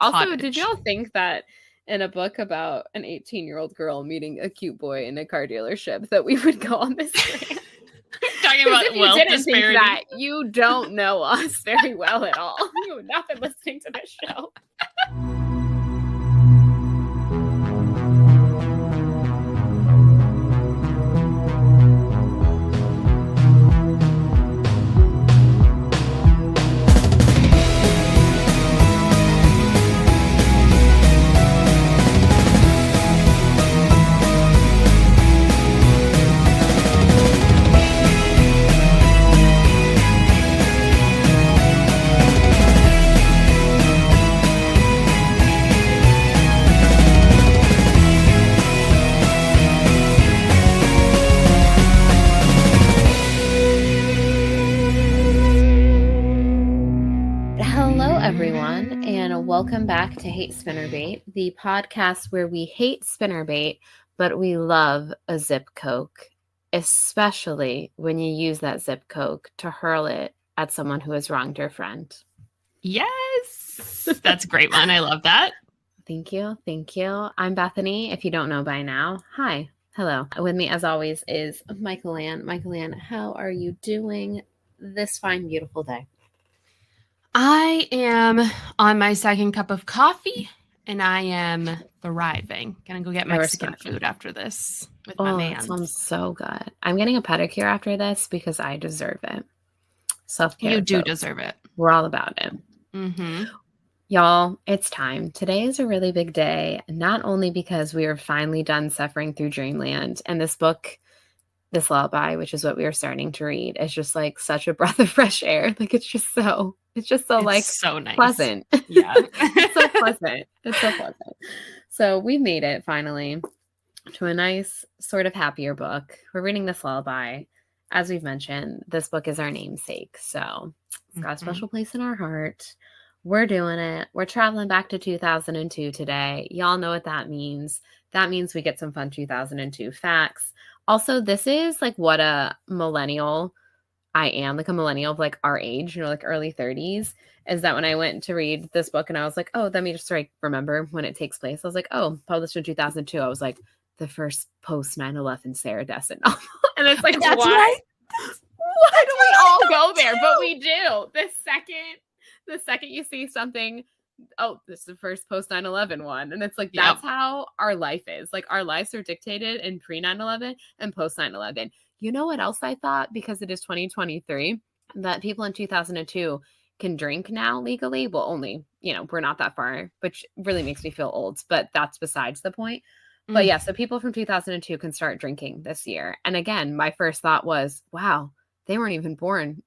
Also, did y'all think that in a book about an 18-year-old girl meeting a cute boy in a car dealership that we would go on this rant? Talking about if you wealth didn't disparity. think that, you don't know us very well at all. You have not been listening to this show. Everyone, and welcome back to Hate Spinnerbait, the podcast where we hate spinnerbait, but we love a zip coke, especially when you use that zip coke to hurl it at someone who has wronged your friend. Yes, that's a great one. I love that. Thank you. I'm Bethany. If you don't know by now, hi, hello. With me, as always, is Michael Ann. Michael Ann, how are you doing this fine, beautiful day? I am on my second cup of coffee, and I am thriving. Gonna go get Mexican food after this with my man. That sounds so good. I'm getting a pedicure after this because I deserve it. Self-care. You do deserve it. We're all about it. Mm-hmm. Y'all, it's time. Today is a really big day, not only because we are finally done suffering through Dreamland, and this book, This Lullaby, which is what we are starting to read, is just like such a breath of fresh air. Like it's so nice. Pleasant. Yeah. It's so pleasant. So we made it finally to a nice sort of happier book. We're reading This Lullaby. As we've mentioned, this book is our namesake. So it's got a special place in our heart. We're doing it. We're traveling back to 2002 today. Y'all know what that means. That means we get some fun 2002 facts. Also, this is like what a millennial I am, like a millennial of like our age, like early 30s, is that when I went to read this book and I was like, oh, let me just remember when it takes place. I was like, oh, published in 2002. I was like, the first post 9/11 Sarah Dessen novel. And it's like, that's why? Right. Why do we all go there? But we do. The second you see something, oh, this is the first post 9/11 one. And it's like, that's how our life is. Like our lives are dictated in pre 9/11 and post 9/11. You know what else I thought? Because it is 2023, that people in 2002 can drink now legally. Well, only, we're not that far, which really makes me feel old, but that's besides the point. But yeah, so people from 2002 can start drinking this year. And again, my first thought was, wow, they weren't even born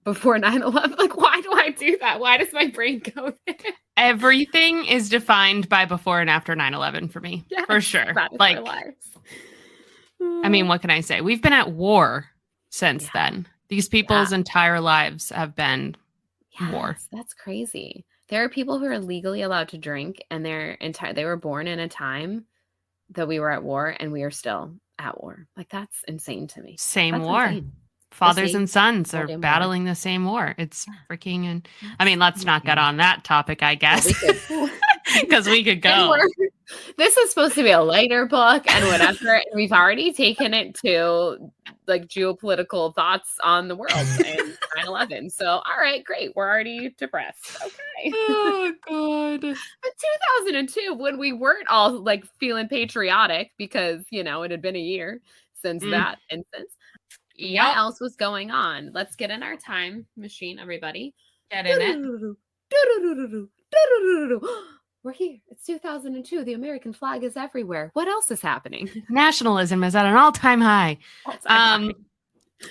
before 9/11. Like, why do I do that? Why does my brain go there? Everything is defined by before and after 9/11 for me, for sure. That is like our lives. I mean, what can I say? We've been at war since then. These people's entire lives have been war. That's crazy. There are people who are legally allowed to drink, and they were born in a time that we were at war, and we are still at war. Like, that's insane to me. Same war. Insane. Fathers and sons are battling the same war. It's freaking, let's not get on that topic, I guess. Because we could go. This is supposed to be a lighter book and whatever. We've already taken it to like geopolitical thoughts on the world and 9/11. So, all right, great. We're already depressed. Okay. Oh, God. But 2002, when we weren't all like feeling patriotic because, it had been a year since that instance. Yep. What else was going on? Let's get in our time machine, everybody. Get in it. We're here. It's 2002. The American flag is everywhere. What else is happening? Nationalism is at an all-time high.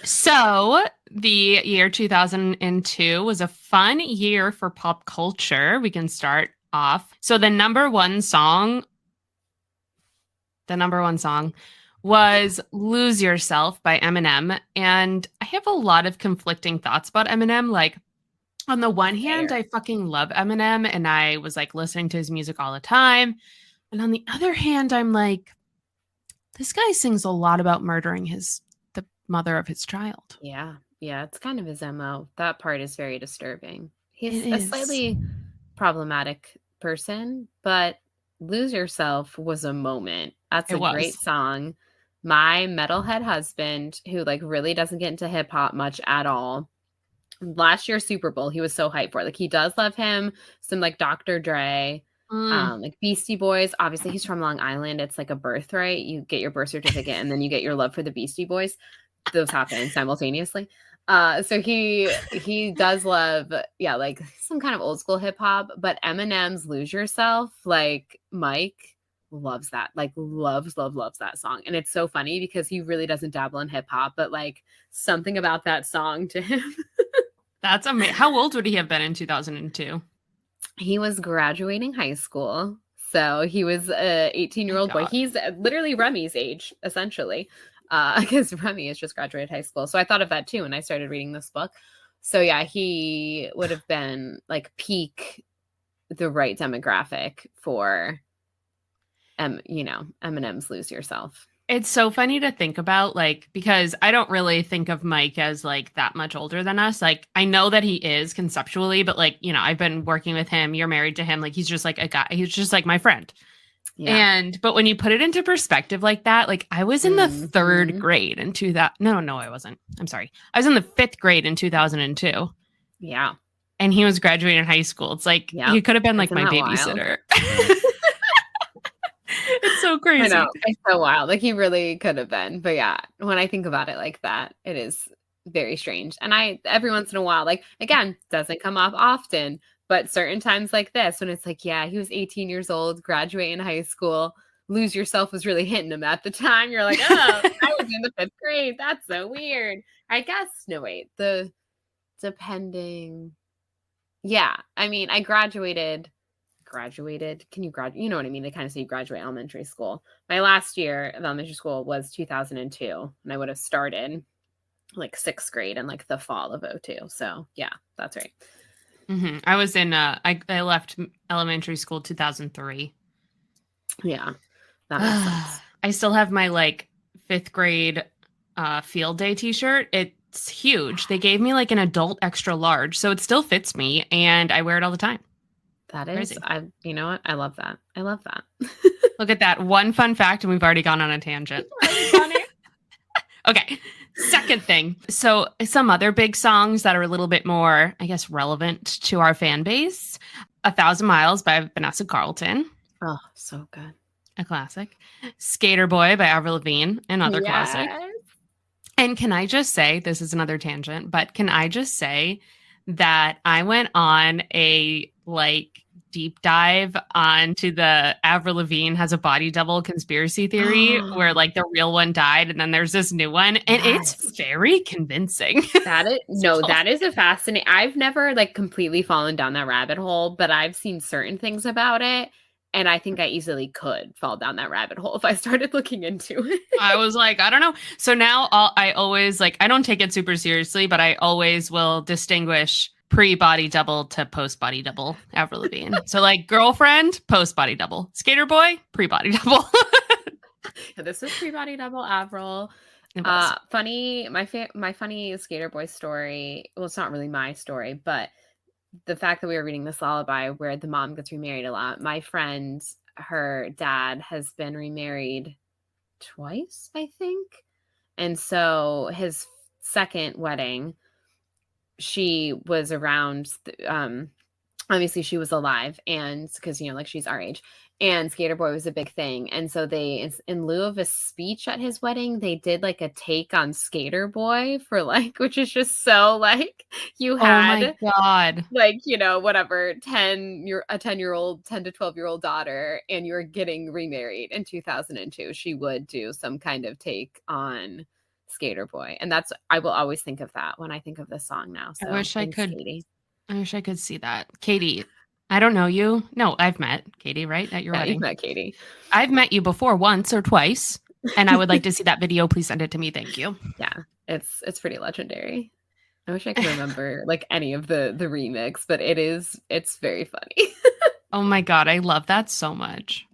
So the year 2002 was a fun year for pop culture. We can start off. So the number one song was Lose Yourself by Eminem. And I have a lot of conflicting thoughts about Eminem. Like, on the one hand, I fucking love Eminem and I was like listening to his music all the time. And on the other hand, I'm like, this guy sings a lot about murdering the mother of his child. Yeah. Yeah. It's kind of his MO. That part is very disturbing. He's a slightly problematic person, but Lose Yourself was a moment. That's a great was. song. My metalhead husband, who like really doesn't get into hip hop much at all, last year's Super Bowl, he was so hyped for it. Like he does love him, some like Dr. Dre, like Beastie Boys. Obviously, he's from Long Island. It's like a birthright. You get your birth certificate and then you get your love for the Beastie Boys. Those happen simultaneously. So he does love, like some kind of old school hip hop, but Eminem's Lose Yourself, like Mike loves that, like loves that song. And it's so funny because he really doesn't dabble in hip hop, but like something about that song to him. That's amazing. How old would he have been in 2002? He was graduating high school. So he was a 18-year-old boy. He's literally Remy's age, essentially, because Remy has just graduated high school. So I thought of that too when I started reading this book. So yeah, he would have been like peak the right demographic for, Eminem's Lose Yourself. It's so funny to think about, like, because I don't really think of Mike as like that much older than us. Like, I know that he is conceptually, but like, I've been working with him. You're married to him. Like, he's just like a guy. He's just like my friend. Yeah. But when you put it into perspective like that, like I was in the third grade in 2000. No, I wasn't. I'm sorry. I was in the 5th grade in 2002. Yeah. And he was graduating high school. It's like, he could have been like my babysitter. It's so crazy. I know. It's so wild. Like he really could have been. But yeah, when I think about it like that, it is very strange. And every once in a while, like again, doesn't come up often, but certain times like this, when it's like, yeah, he was 18 years old, graduating high school, Lose Yourself was really hitting him at the time. You're like, oh, I was in the 5th grade. That's so weird. I guess, no, wait, depending. Yeah. I mean, I graduated. Can you graduate? You know what I mean? They kind of say you graduate elementary school. My last year of elementary school was 2002, and I would have started like 6th grade in like the fall of 2002. So yeah, that's right. I was in, I left elementary school 2003. Yeah, that makes sense. I still have my like 5th grade field day t-shirt. It's huge. They gave me like an adult extra large, so it still fits me, and I wear it all the time. That is, you know what? I love that. Look at that. One fun fact, and we've already gone on a tangent. Okay. Second thing. So some other big songs that are a little bit more, I guess, relevant to our fan base. 1,000 Miles by Vanessa Carlton. Oh, so good. A classic. Skater Boy by Avril Lavigne, another classic. And can I just say, this is another tangent, but can I just say that I went on a like deep dive onto the Avril Lavigne has a body double conspiracy theory where like the real one died and then there's this new one, and it's very convincing. That is a fascinating. I've never like completely fallen down that rabbit hole, but I've seen certain things about it, and I think I easily could fall down that rabbit hole if I started looking into it. I was like, I don't know. So now I always like, I don't take it super seriously, but I always will distinguish pre-body double to post-body double Avril Lavigne. So like girlfriend, post-body double. Skater boy, pre-body double. Yeah, this is pre-body double Avril. Funny, my funny skater boy story. Well, it's not really my story, but the fact that we were reading this lullaby where the mom gets remarried a lot. My friend, her dad has been remarried twice, I think. And so his second wedding, she was around, obviously she was alive, and because, like she's our age, and Skater Boy was a big thing. And so they, in lieu of a speech at his wedding, they did like a take on Skater Boy for like, which is just so like, you had, oh my God, like, whatever, 10 to 12-year-old daughter, and you're getting remarried in 2002, she would do some kind of take on Skater Boy. And I will always think of that when I think of this song now. So I wish I could see that. Katie, I don't know you. No, I've met Katie, right? At your wedding. You've met Katie. I've met you before once or twice, and I would like to see that video. Please send it to me. Thank you. Yeah, it's pretty legendary. I wish I could remember like any of the remix, but it's very funny. Oh my God, I love that so much.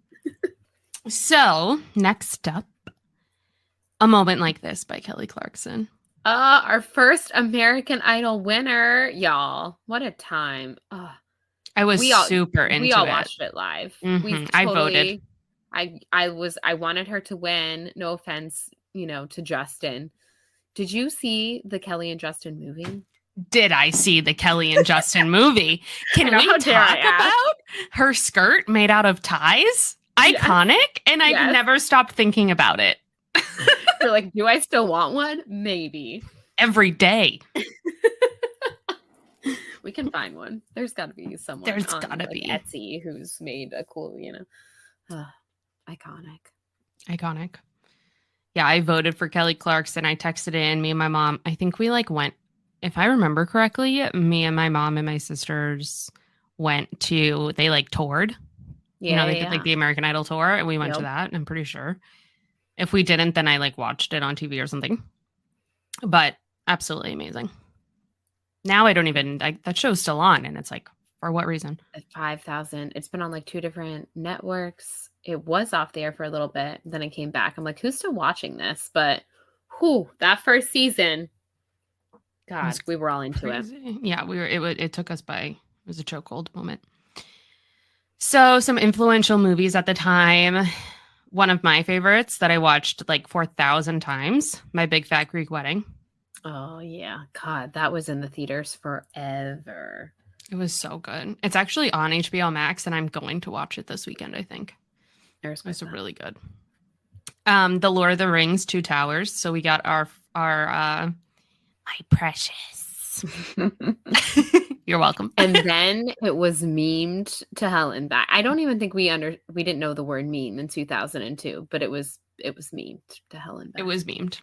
So next up, A Moment Like This by Kelly Clarkson. Our first American Idol winner, y'all. What a time. I was super into it. We all watched it live. Mm-hmm. I voted. I wanted her to win. No offense, to Justin. Did you see the Kelly and Justin movie? Did I see the Kelly and Justin movie? Can we talk about her skirt made out of ties? Iconic. Yes. And I've never stopped thinking about it. You're like, do I still want one? Maybe. Every day. We can find one. There's got to be someone on Etsy who's made a cool, iconic. Yeah, I voted for Kelly Clarkson. I texted in me and my mom. I think we went, if I remember correctly, me and my mom and my sisters went to, they toured. Yeah, they did the American Idol tour, and we went to that, I'm pretty sure. If we didn't, then I watched it on TV or something. But absolutely amazing. Now I don't even, that show's still on, and it's for what reason? 5,000. It's been on 2 different networks. It was off the air for a little bit, then it came back. I'm like, who's still watching this? But that first season, God, we were all into it. Yeah, we were. It took us by. It was a chokehold moment. So some influential movies at the time. One of my favorites that I watched 4,000 times. My Big Fat Greek Wedding. Oh yeah, God, that was in the theaters forever. It was so good. It's actually on HBO Max, and I'm going to watch it this weekend. I think it's really good. The Lord of the Rings, Two Towers. So we got our my precious. You're welcome. And then it was memed to hell and back. I don't even think we didn't know the word meme in 2002, but it was memed to hell and back. It was memed.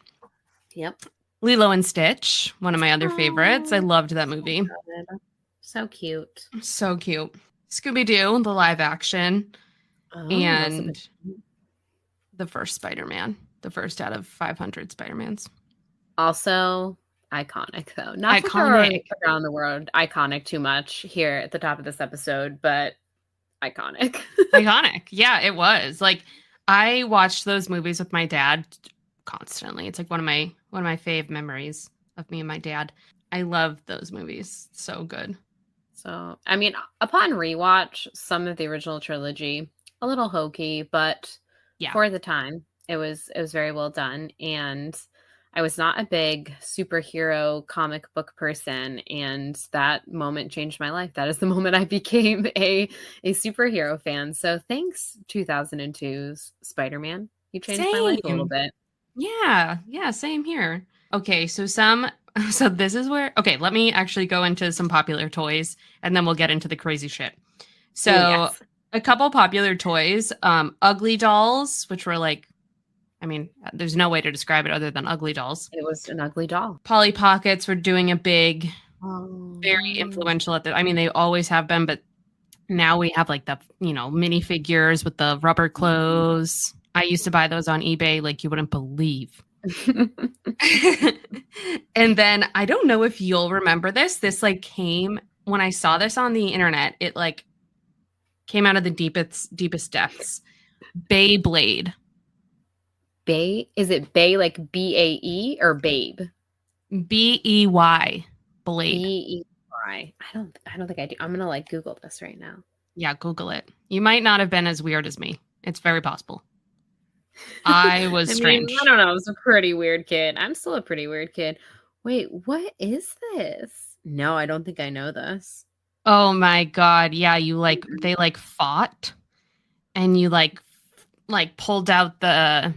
Yep. Lilo and Stitch, one of my other favorites. I loved that movie. So cute. So cute. Scooby-Doo, the live action, and the first Spider-Man, the first out of 500 Spider-Mans. Also iconic, though. Not iconic around the world. Iconic too much here at the top of this episode, but iconic. Iconic. Yeah, it was. I watched those movies with my dad constantly. It's one of my fave memories of me and my dad. I love those movies. So good. So, I mean, upon rewatch, some of the original trilogy, a little hokey, but for the time, it was very well done. And I was not a big superhero comic book person, and that moment changed my life. That is the moment I became a superhero fan. So thanks, 2002's Spider-Man. You changed my life a little bit. Yeah, same here. Okay, so this is where, let me actually go into some popular toys, and then we'll get into the crazy shit. So a couple popular toys, Ugly Dolls, which were there's no way to describe it other than ugly dolls. It was an ugly doll. Polly Pockets were doing a big, very influential they always have been, but now we have the, minifigures with the rubber clothes. I used to buy those on eBay you wouldn't believe. And then I don't know if you'll remember this. This came when I saw this on the internet. It came out of the deepest depths. Beyblade. Is it Bay BAE or Babe? BEY. Blade. BEY. I don't think I do. I'm gonna Google this right now. Yeah, Google it. You might not have been as weird as me. It's very possible. I was strange. I don't know. I was a pretty weird kid. I'm still a pretty weird kid. Wait, what is this? No, I don't think I know this. Oh my God. Yeah, they fought, and you pulled out the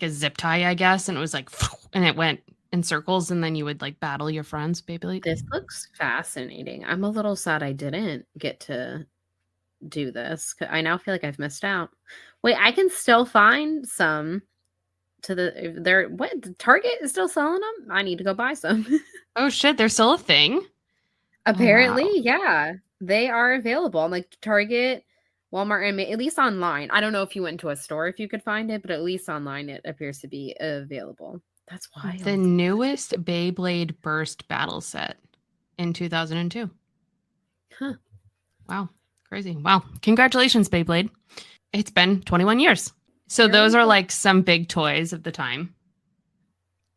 a zip tie, I guess, and it was and it went in circles, and then you would battle your friends, Beyblade. This looks fascinating. I'm a little sad I didn't get to do this. I now feel like I've missed out. Wait, I can still find some Target is still selling them? I need to go buy some. Oh shit, they're still a thing? Apparently, yeah. They are available on Target, Walmart, and at least online. I don't know if you went to a store if you could find it, but at least online it appears to be available. That's wild. The newest Beyblade Burst battle set in 2002. Huh. Wow. Crazy. Wow. Congratulations, Beyblade. It's been 21 years. So those are some big toys of the time.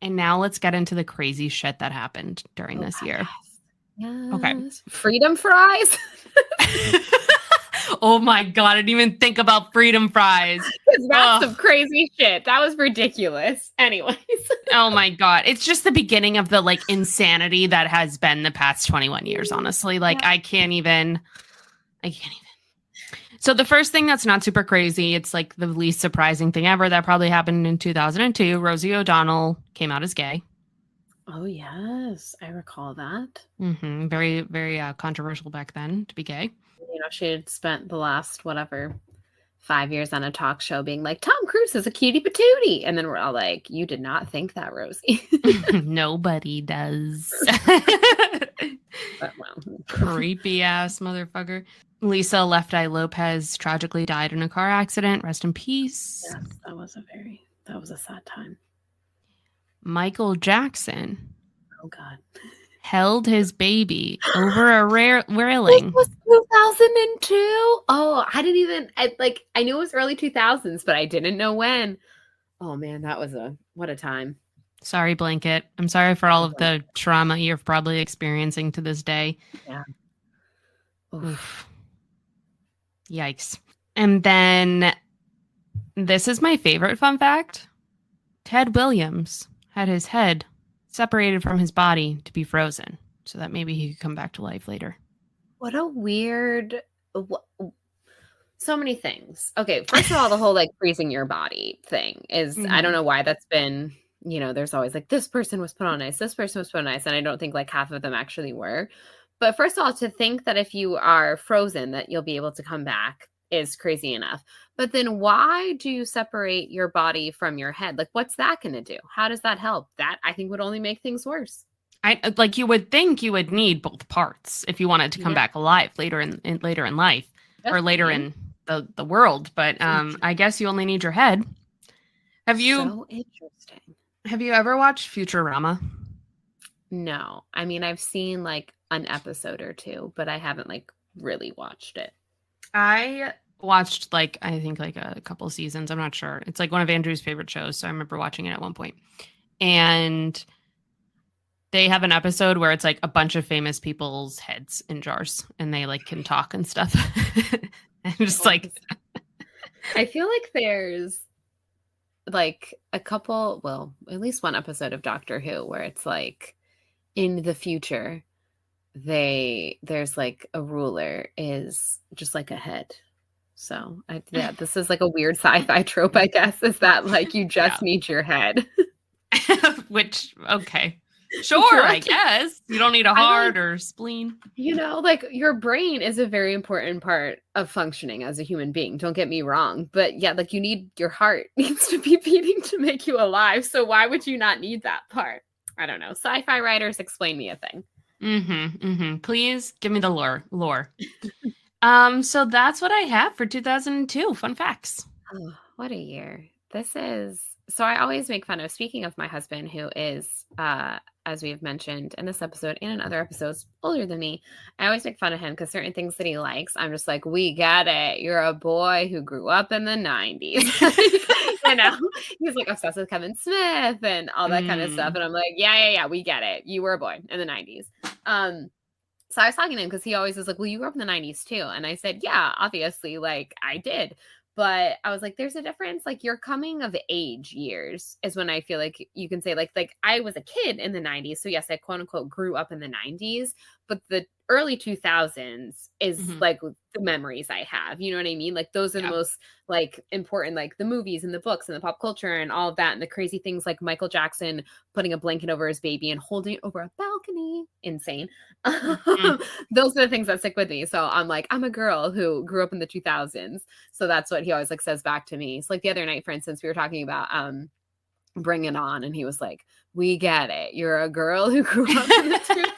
And now let's get into the crazy shit that happened during this year. Okay. Yes. Freedom fries. Oh my God, I didn't even think about freedom fries. That's some crazy shit. That was ridiculous. Anyways. Oh my God. It's just the beginning of the like insanity that has been the past 21 years, honestly. Like I can't even. So the first thing that's not super crazy, it's like the least surprising thing ever that probably happened in 2002. Rosie O'Donnell came out as gay. Oh, yes. I recall that. Very, very controversial back then to be gay. She had spent the last, 5 years on a talk show being like, Tom Cruise is a cutie patootie. And then we're all like, you did not think that, Rosie. Nobody does. But, well, creepy ass motherfucker. Lisa Left Eye Lopez tragically died in a car accident. Rest in peace. yes, that was a sad time. Michael Jackson. Oh, God. Held his baby over a railing. This was 2002. Oh, I didn't even, I knew it was early 2000s, but I didn't know when. Oh, man, that was what a time. Sorry, Blanket. I'm sorry for all of the trauma you're probably experiencing to this day. Yeah. Oof. Yikes. And then this is my favorite fun fact. Ted Williams had his head separated from his body to be frozen so that maybe he could come back to life later. What a weird, so many things. Okay, first of all, the whole freezing your body thing is, I don't know why that's been, there's always this person was put on ice, this person was put on ice, and I don't think half of them actually were. But first of all, to think that if you are frozen that you'll be able to come back is crazy enough. But then why do you separate your body from your head? What's that going to do? How does that help? That I think would only make things worse. You would think you would need both parts if you wanted to come back alive later in life. Definitely. Or later in the world. But I guess you only need your head. So interesting. Have you ever watched Futurama? No. I mean, I've seen an episode or two, but I haven't really watched it. I watched I think a couple seasons. I'm not sure. It's one of Andrew's favorite shows, so I remember watching it at one point. And they have an episode where it's a bunch of famous people's heads in jars and they can talk and stuff. And just I feel there's a couple, well, at least one episode of Doctor Who where it's in the future there's a ruler is just a head. So this is a weird sci-fi trope, I guess, is that you just need your head. Which, okay. Sure, I guess. You don't need a heart or spleen. Your brain is a very important part of functioning as a human being. Don't get me wrong. But yeah, you need your heart needs to be beating to make you alive. So why would you not need that part? I don't know. Sci-fi writers, explain me a thing. Please give me the lore. So that's what I have for 2002. Fun facts. Oh, what a year. So I always make fun of, speaking of my husband, who is, as we have mentioned in this episode and in other episodes, older than me. I always make fun of him because certain things that he likes, I'm just we get it. You're a boy who grew up in the 90s. He's obsessed with Kevin Smith and all that kind of stuff. And I'm yeah, we get it. You were a boy in the 90s. So I was talking to him because he always was well, you grew up in the 90s too. And I said, yeah, obviously, I did. But I was there's a difference. Your coming of age years is when I feel you can say I was a kid in the 90s. So yes, I quote unquote grew up in the 90s, but the early 2000s is the memories I have. You know what I mean? Those are the most important, the movies and the books and the pop culture and all of that. And the crazy things Michael Jackson putting a blanket over his baby and holding it over a balcony. Insane. Those are the things that stick with me. So I'm I'm a girl who grew up in the 2000s. So that's what he always says back to me. So the other night, for instance, we were talking about Bring It On. And he was we get it. You're a girl who grew up in the 2000s.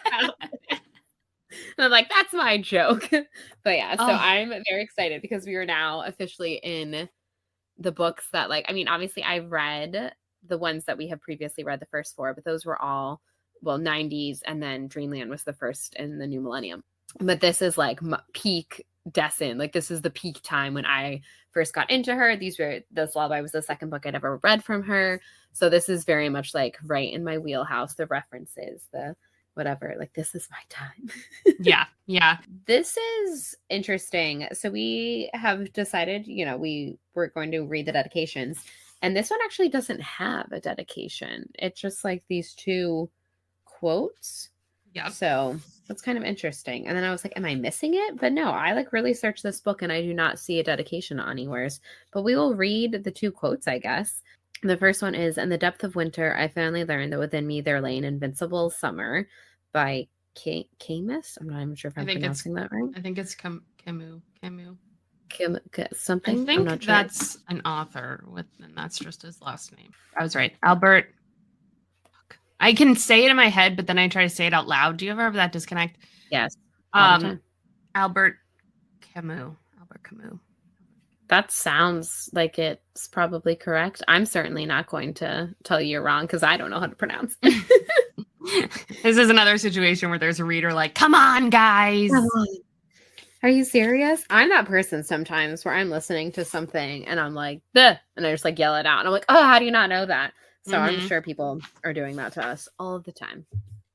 And I'm that's my joke. But yeah, so I'm very excited because we are now officially in the books that obviously I've read the ones that we have previously read, the first 4, but those were all 90s, and then Dreamland was the first in the new millennium. But this is peak Destin. This is the peak time when I first got into her. This Lullaby was the second book I'd ever read from her. So this is very much right in my wheelhouse. The references, the whatever. Like, this is my time. Yeah. This is interesting. So we have decided, we're going to read the dedications. And this one actually doesn't have a dedication. It's just like these two quotes. Yeah. So that's kind of interesting. And then I was like, am I missing it? But no, I like really searched this book and I do not see a dedication anywheres. But we will read the two quotes, I guess. The first one is, in the depth of winter, I finally learned that within me there lay an invincible summer by Camus. I'm not even sure if I'm pronouncing that right. I think it's Camus. Something. I think I'm not sure. that's an author and that's just his last name. I was right. Albert. I can say it in my head, but then I try to say it out loud. Do you ever have that disconnect? Yes. All the time. Albert Camus. That sounds like it's probably correct. I'm certainly not going to tell you you're wrong because I don't know how to pronounce it. This is another situation where there's a reader like, come on, guys. Come on. Are you serious? I'm that person sometimes where I'm listening to something and I'm like, "Duh," and I just like yell it out. And I'm like, oh, how do you not know that? So I'm sure people are doing that to us all the time.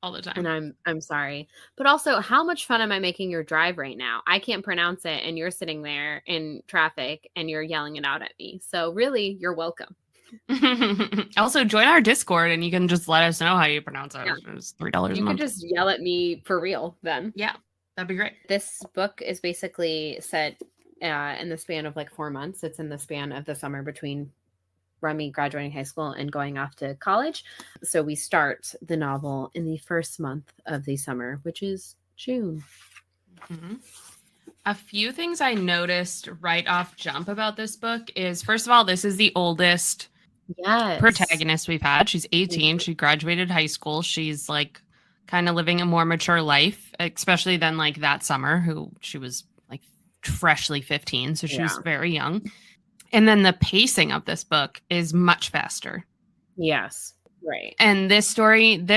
And I'm sorry. But also, how much fun am I making your drive right now? I can't pronounce it and you're sitting there in traffic and you're yelling it out at me. So really, you're welcome. Also, join our Discord and you can just let us know how you pronounce it. Yeah. It's $3 a month. You could just yell at me for real then. Yeah, that'd be great. This book is basically set in the span of like 4 months. It's in the span of the summer between Remy graduating high school and going off to college. So we start the novel in the first month of the summer, which is June. Mm-hmm. A few things I noticed right off jump about this book is, first of all, this is the oldest protagonist we've had. She's 18. She graduated high school. She's like kind of living a more mature life, especially than like that summer, she was like freshly 15. So she was very young. And then the pacing of this book is much faster. Yes. Right. And this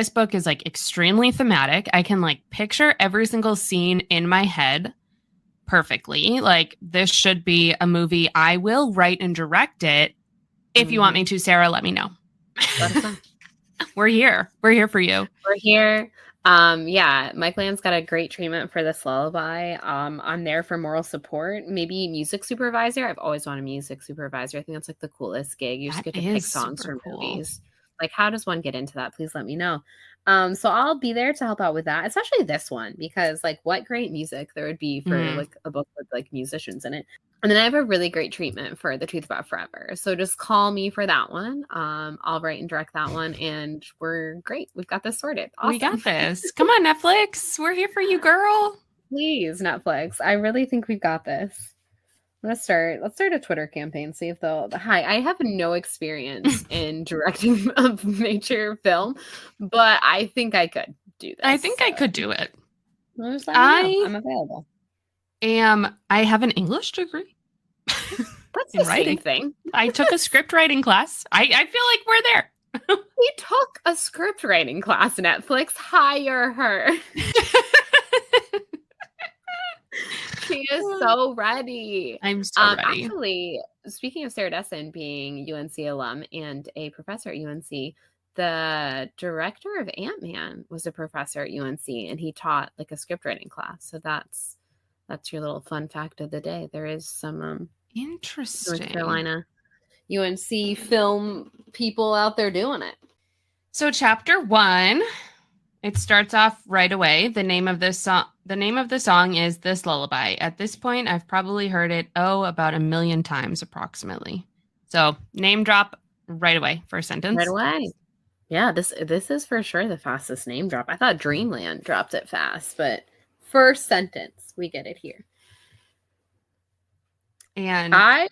book is like extremely thematic. I can like picture every single scene in my head perfectly. Like, this should be a movie. I will write and direct it. If you want me to, Sarah, let me know. We're here. We're here for you. We're here. Mike Land's got a great treatment for This Lullaby. I'm there for moral support, maybe music supervisor. I've always wanted a music supervisor. I think that's like the coolest gig. You just get to pick songs from movies. Like, how does one get into that? Please let me know. So I'll be there to help out with that, especially this one, because like, what great music there would be for like a book with like musicians in it. And then I have a really great treatment for The Truth About Forever. So just call me for that one. I'll write and direct that one, and we're great. We've got this sorted. Awesome. We got this. Come on, Netflix. We're here for you, girl. Please, Netflix. I really think we've got this. Let's start a Twitter campaign. See if hi, I have no experience in directing a major film, but I think I could do this. I think I could do it. I'm available. I have an English degree. That's the same thing. I took a script writing class. I feel like we're there. We took a script writing class, Netflix. Hire her. She is so ready. I'm so ready. Actually, speaking of Sarah Dessen being UNC alum and a professor at UNC, the director of Ant-Man was a professor at UNC, and he taught like a script writing class. So that's your little fun fact of the day. There is some interesting North Carolina UNC film people out there doing it. So chapter 1, it starts off right away. The name of the song is This Lullaby. At this point, I've probably heard it about 1 million times approximately. So name drop right away, first sentence. Right away. Yeah, this is for sure the fastest name drop. I thought Dreamland dropped it fast, but first sentence, we get it here. And I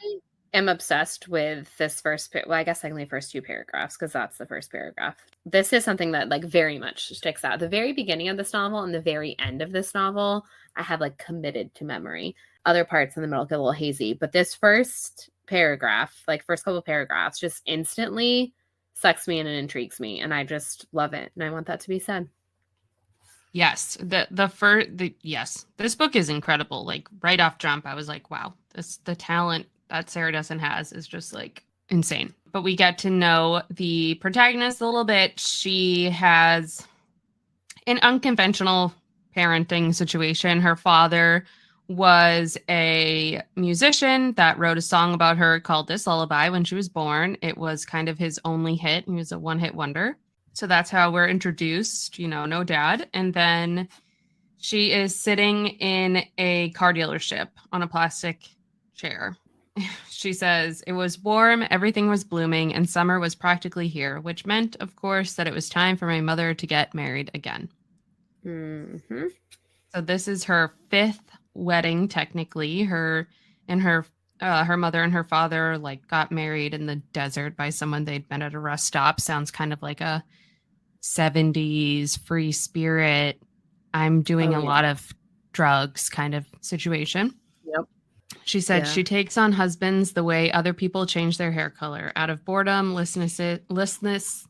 am obsessed with this first, well, I guess only first 2 paragraphs, because that's the first paragraph. This is something that like very much sticks out. The very beginning of this novel and the very end of this novel, I have like committed to memory. Other parts in the middle get a little hazy, but this first paragraph, like first couple paragraphs, just instantly sucks me in and intrigues me, and I just love it, and I want that to be said. Yes, yes, this book is incredible. Like right off jump, I was like, wow, the talent that Sarah Dessen has is just like insane. But we get to know the protagonist a little bit. She has an unconventional parenting situation. Her father was a musician that wrote a song about her called This Lullaby when she was born. It was kind of his only hit. He was a one-hit wonder. So that's how we're introduced, no dad. And then she is sitting in a car dealership on a plastic chair. She says, "It was warm, everything was blooming, and summer was practically here," which meant, of course, that it was time for my mother to get married again. Mm-hmm. So this is her 5th wedding, technically. Her mother and her father got married in the desert by someone they'd met at a rest stop. Sounds kind of like a 70s free spirit, I'm doing a lot of drugs kind of situation. Yep. She said she takes on husbands the way other people change their hair color, out of boredom, listlessness,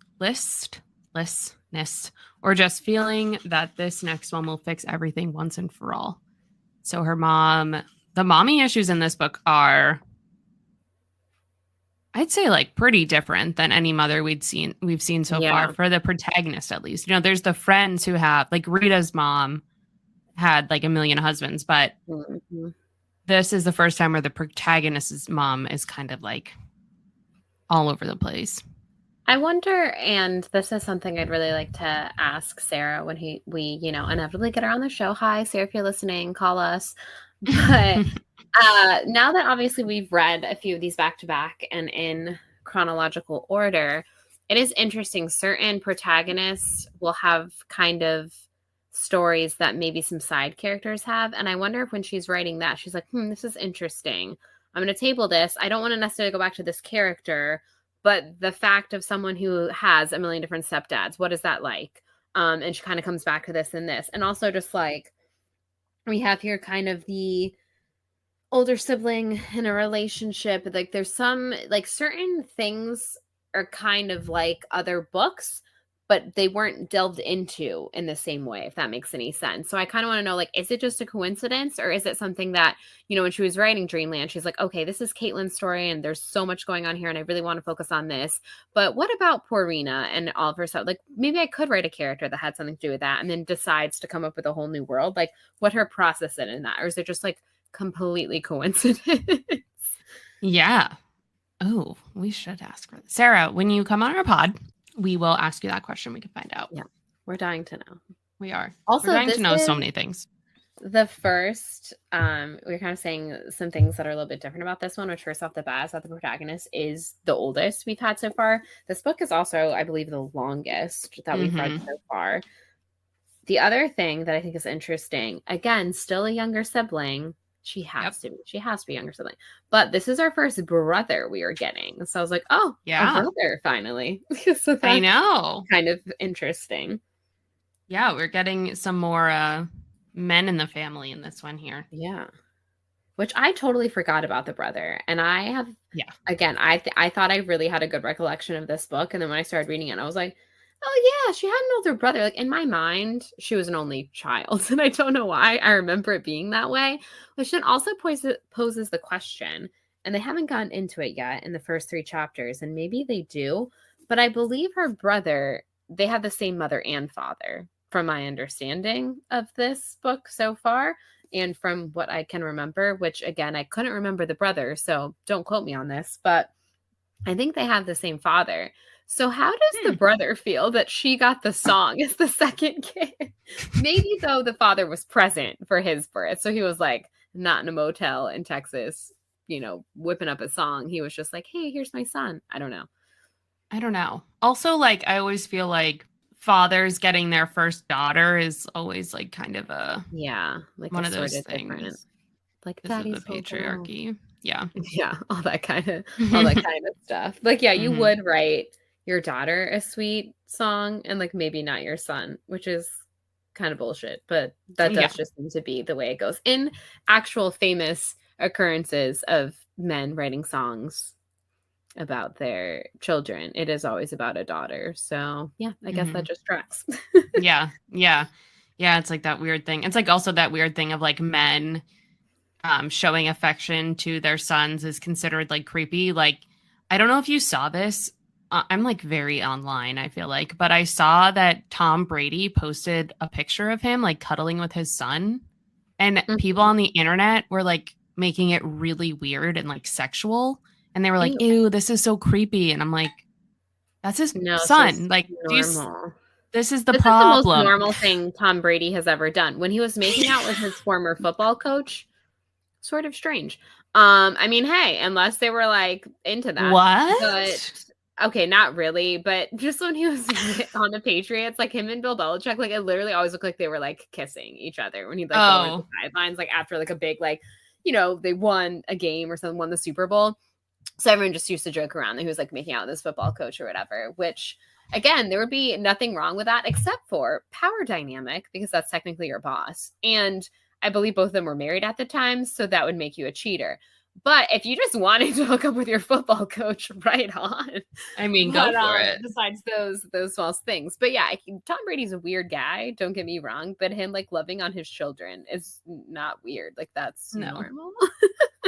or just feeling that this next one will fix everything once and for all. So her mom, the mommy issues in this book are, I'd say, pretty different than any mother we've seen so far, for the protagonist at least. There's the friends who have, Rita's mom had a million husbands, but this is the first time where the protagonist's mom is kind of all over the place. I wonder, and this is something I'd really like to ask Sarah when we inevitably get her on the show. Hi, Sarah, if you're listening, call us. But now that obviously we've read a few of these back to back and in chronological order, it is interesting. Certain protagonists will have kind of stories that maybe some side characters have. And I wonder if when she's writing that, she's like, this is interesting. I'm going to table this. I don't want to necessarily go back to this character, but the fact of someone who has a million different stepdads, what is that like? And she kind of comes back to this and this. And also just we have here kind of the older sibling in a relationship. There's some, certain things are kind of like other books, but they weren't delved into in the same way, if that makes any sense. So I kind of want to know, is it just a coincidence, or is it something that, when she was writing Dreamland, she's like, okay, this is Caitlin's story and there's so much going on here and I really want to focus on this. But what about poor Rena and all of her stuff? Maybe I could write a character that had something to do with that, and then decides to come up with a whole new world. What her process in that? Or is it just completely coincidence? Yeah. Oh, we should ask her. Sarah, when you come on our pod, we will ask you that question. We can find out. Yeah. We're dying to know. We are. Also, we're dying to know so many things. The first, we're kind of saying some things that are a little bit different about this one, which first off the bat is that the protagonist is the oldest we've had so far. This book is also, I believe, the longest that we've read so far. The other thing that I think is interesting, again, still a younger sibling. She has to be. She has to be a younger sibling. But this is our first brother we are getting. So I was like, oh, yeah, a brother, finally. So I know. Kind of interesting. Yeah, we're getting some more men in the family in this one here. Yeah. Which I totally forgot about the brother. And I have, again, I thought I really had a good recollection of this book. And then when I started reading it, I was like, oh, yeah, she had an older brother. In my mind, she was an only child. And I don't know why I remember it being that way. Which then also poses the question, and they haven't gotten into it yet in the first 3 chapters, and maybe they do, but I believe her brother, they have the same mother and father, from my understanding of this book so far, and from what I can remember, which, again, I couldn't remember the brother, so don't quote me on this, but I think they have the same father. So how does the brother feel that she got the song as the second kid? Maybe, though, the father was present for his birth. So he was not in a motel in Texas, whipping up a song. He was just like, hey, here's my son. I don't know. Also, I always feel like fathers getting their first daughter is always kind of a one of those things. Different. This is the patriarchy. Yeah. Yeah. All that kind of stuff. You would write your daughter a sweet song and maybe not your son, which is kind of bullshit, but that does just seem to be the way it goes in actual famous occurrences of men writing songs about their children. It is always about a daughter. So I guess that just tracks. Yeah. It's that weird thing. It's also that weird thing of men showing affection to their sons is considered creepy. I don't know if you saw this I'm like very online, I feel like, but I saw that Tom Brady posted a picture of him like cuddling with his son, and people on the internet were like making it really weird and like sexual, and they were like, Ew. "Ew, this is so creepy." And I'm like, "That's his No, it's son. just Like, normal. this is the This is the most problem." normal thing Tom Brady has ever done. When he was making out with his former football coach, sort of strange. I mean, hey, unless they were like into that. But What? okay, not really. But just when he was on the Patriots, like him and Bill Belichick, like it literally always looked like they were like kissing each other when he'd like go over the Oh, sidelines, like after like a big like, they won a game or something, won the Super Bowl. So everyone just used to joke around that he was like making out with his football coach or whatever, which again, there would be nothing wrong with that except for power dynamic, because that's technically your boss. And I believe both of them were married at the time, so that would make you a cheater. But if you just wanted to hook up with your football coach, right on. I mean, But go for it. besides those false things. But yeah, Tom Brady's a weird guy, don't get me wrong, but him like loving on his children is not weird. Like that's No. normal.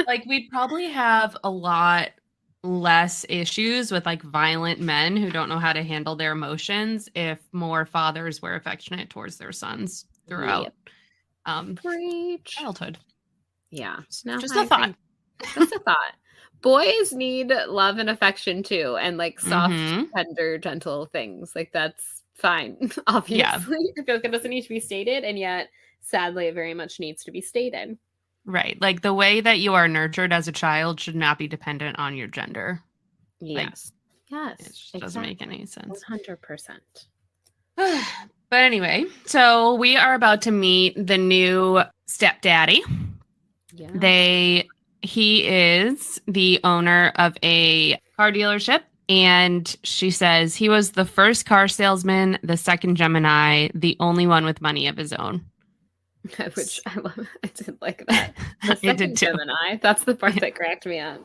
Like, we'd probably have a lot less issues with like violent men who don't know how to handle their emotions if more fathers were affectionate towards their sons throughout Preach. childhood. Yeah. No, Just a thought. Just a thought. Boys need love and affection too, and like soft, tender, gentle things. Like that's fine. Obviously, I feel like it doesn't need to be stated, and yet, sadly, it very much needs to be stated. Right. Like the way that you are nurtured as a child should not be dependent on your gender. Yes. Like, it just doesn't make any sense. 100%. But anyway, so we are about to meet the new stepdaddy. Yeah. He is the owner of a car dealership. And she says he was the first car salesman, the second Gemini, the only one with money of his own. Which I love. I did like that. The second Gemini. That's the part that cracked me up.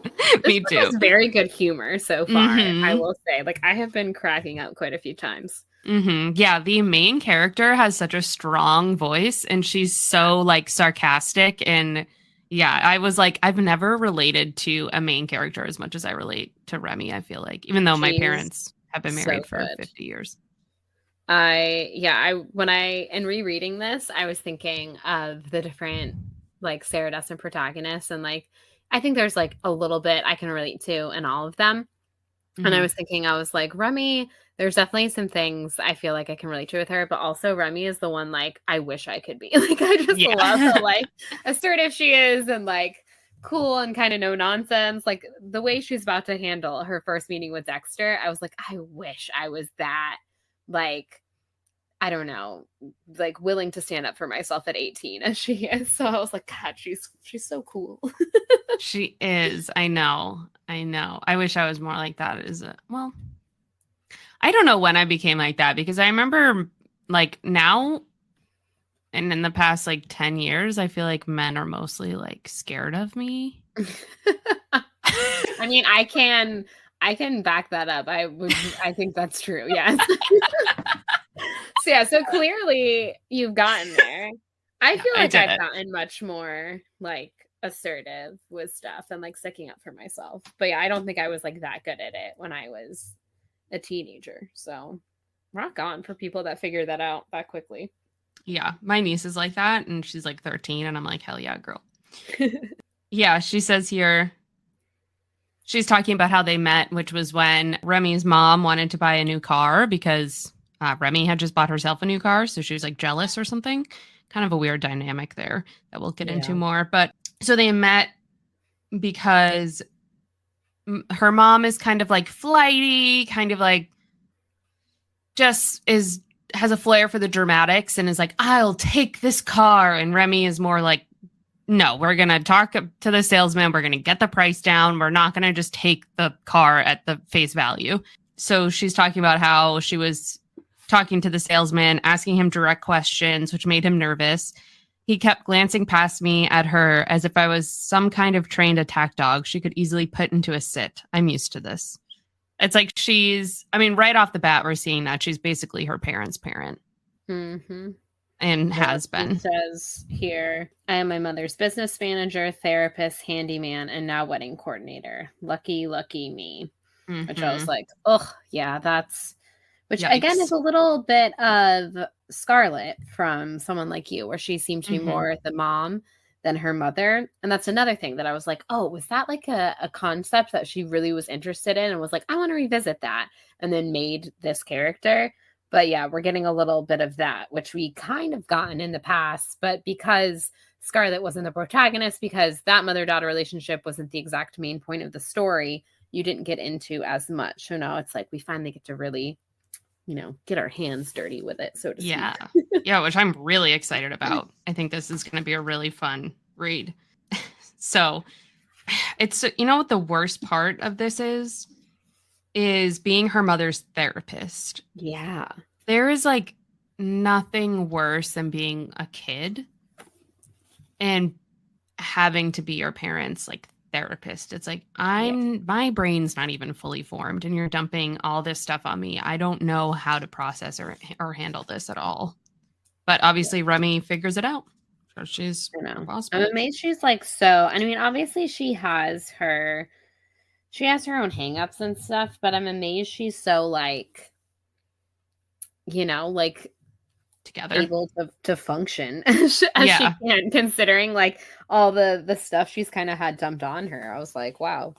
Me too. Has very good humor so far. I will say, like, I have been cracking up quite a few times. Yeah, the main character has such a strong voice, and she's so like sarcastic. And yeah, I was like, I've never related to a main character as much as I relate to Remy. I feel like, even though my parents have been married for 50 years. In rereading this, I was thinking of the different like Sarah Destin protagonists, and like I think there's like a little bit I can relate to in all of them. And I was thinking, I was like, Remy, there's definitely some things I feel like I can relate to with her, but also Remy is the one like I wish I could be. Like I just love how like assertive she is and like cool and kind of no nonsense. Like the way she's about to handle her first meeting with Dexter, I was like, I wish I was that like, I don't know, like willing to stand up for myself at 18 as she is. So I was like, God, she's so cool. She is. I know. I wish I was more like that. Well, I don't know when I became like that, because I remember like now and in the past like 10 years, I feel like men are mostly like scared of me. I mean, I can back that up. I think that's true. Yes. So clearly you've gotten there. I feel like I've gotten much more like assertive with stuff and like sticking up for myself. But yeah, I don't think I was like that good at it when I was a teenager. So rock on for people that figure that out that quickly. Yeah, my niece is like that, and she's like 13, and I'm like, hell yeah, girl. Yeah, she says here, she's talking about how they met, which was when Remy's mom wanted to buy a new car because Remy had just bought herself a new car, so she was like jealous or something. Kind of a weird dynamic there that we'll get into more. But so they met because her mom is kind of like flighty, kind of like just has a flair for the dramatics and is like, I'll take this car. And Remy is more like, no, we're going to talk to the salesman. We're going to get the price down. We're not going to just take the car at the face value. So she's talking about how she was talking to the salesman, asking him direct questions, which made him nervous. He kept glancing past me at her as if I was some kind of trained attack dog she could easily put into a sit. I'm used to this. It's like right off the bat, we're seeing that she's basically her parents' parent. Mm-hmm. And has been. It says here, I am my mother's business manager, therapist, handyman, and now wedding coordinator. Lucky me. which I was Mm-hmm. like, oh, yeah, that's, which again is Yikes. a little bit of Scarlet from Someone Like You, where she seemed to be Mm-hmm. more the mom than her mother. And that's another thing that I was like, oh, was that like a concept that she really was interested in and was like, I want to revisit that, and then made this character? But yeah, we're getting a little bit of that, which we kind of gotten in the past, but because Scarlet wasn't the protagonist, because that mother-daughter relationship wasn't the exact main point of the story, you didn't get into as much. So now it's like we finally get to really, get our hands dirty with it, so to speak. Yeah. Yeah, which I'm really excited about. I think this is going to be a really fun read. So, it's, what the worst part of this is being her mother's therapist. Yeah. There is like nothing worse than being a kid and having to be your parents' like therapist. It's like Yeah. my brain's not even fully formed and you're dumping all this stuff on me. I don't know how to process or handle this at all. But obviously Remy figures it out. So she's I a know. boss I'm bitch. amazed she's like so. I mean, obviously she has her own hangups and stuff, but I'm amazed she's so like, like Together. able to function as she Yeah. can, considering like all the stuff she's kind of had dumped on her. I was like, wow.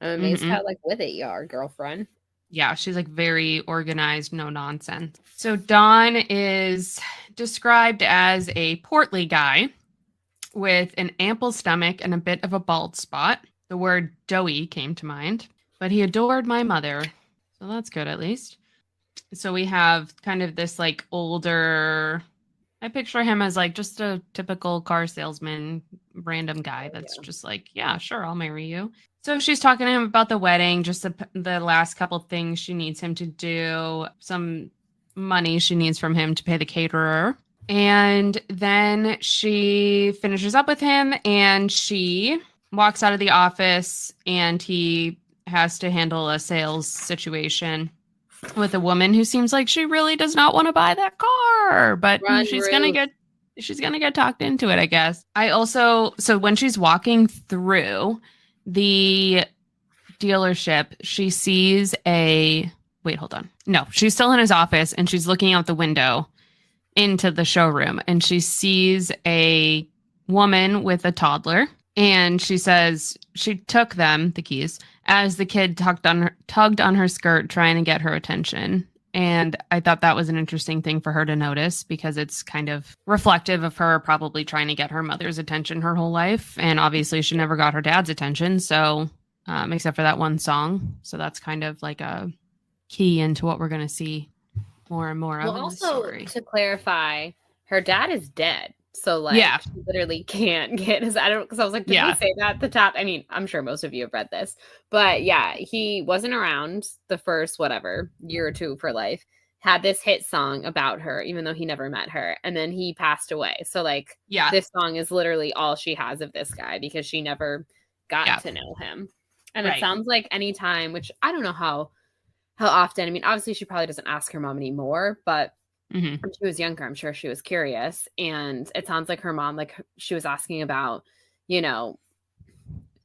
I'm amazed Hmm. how like with it you are, girlfriend. Yeah, she's like very organized, no nonsense. So Don is described as a portly guy with an ample stomach and a bit of a bald spot. The word doughy came to mind, but he adored my mother. So that's good at least. So we have kind of this like older, I picture him as like just a typical car salesman, random guy that's Yeah. just like, yeah, sure, I'll marry you. So she's talking to him about the wedding, just the last couple things she needs him to do, some money she needs from him to pay the caterer. And then she finishes up with him and she walks out of the office and he has to handle a sales situation with a woman who seems like she really does not want to buy that car, but Run, Ruth. she's going to get talked into it, I guess. I also so when she's walking through the dealership, she sees a wait, hold on. No, she's still in his office and she's looking out the window into the showroom and she sees a woman with a toddler and she says she took them, the keys, as the kid tugged on her skirt trying to get her attention. And I thought that was an interesting thing for her to notice because it's kind of reflective of her probably trying to get her mother's attention her whole life. And obviously she never got her dad's attention. So, except for that one song. So that's kind of like a key into what we're going to see more and more Well, of in this also story. to clarify, her dad is dead. So Yeah. like she literally can't get his, I don't, because I was like, did we Yeah. say that at the top? I mean, I'm sure most of you have read this, but yeah, he wasn't around the first whatever year or two of her life, had this hit song about her, even though he never met her, and then he passed away. So like Yeah. this song is literally all she has of this guy because she never got Yeah. to know him. And it Right. sounds like anytime, which I don't know how often. I mean, obviously she probably doesn't ask her mom anymore, but Hmm. when she was younger, I'm sure she was curious. And it sounds like her mom, like she was asking about, you know,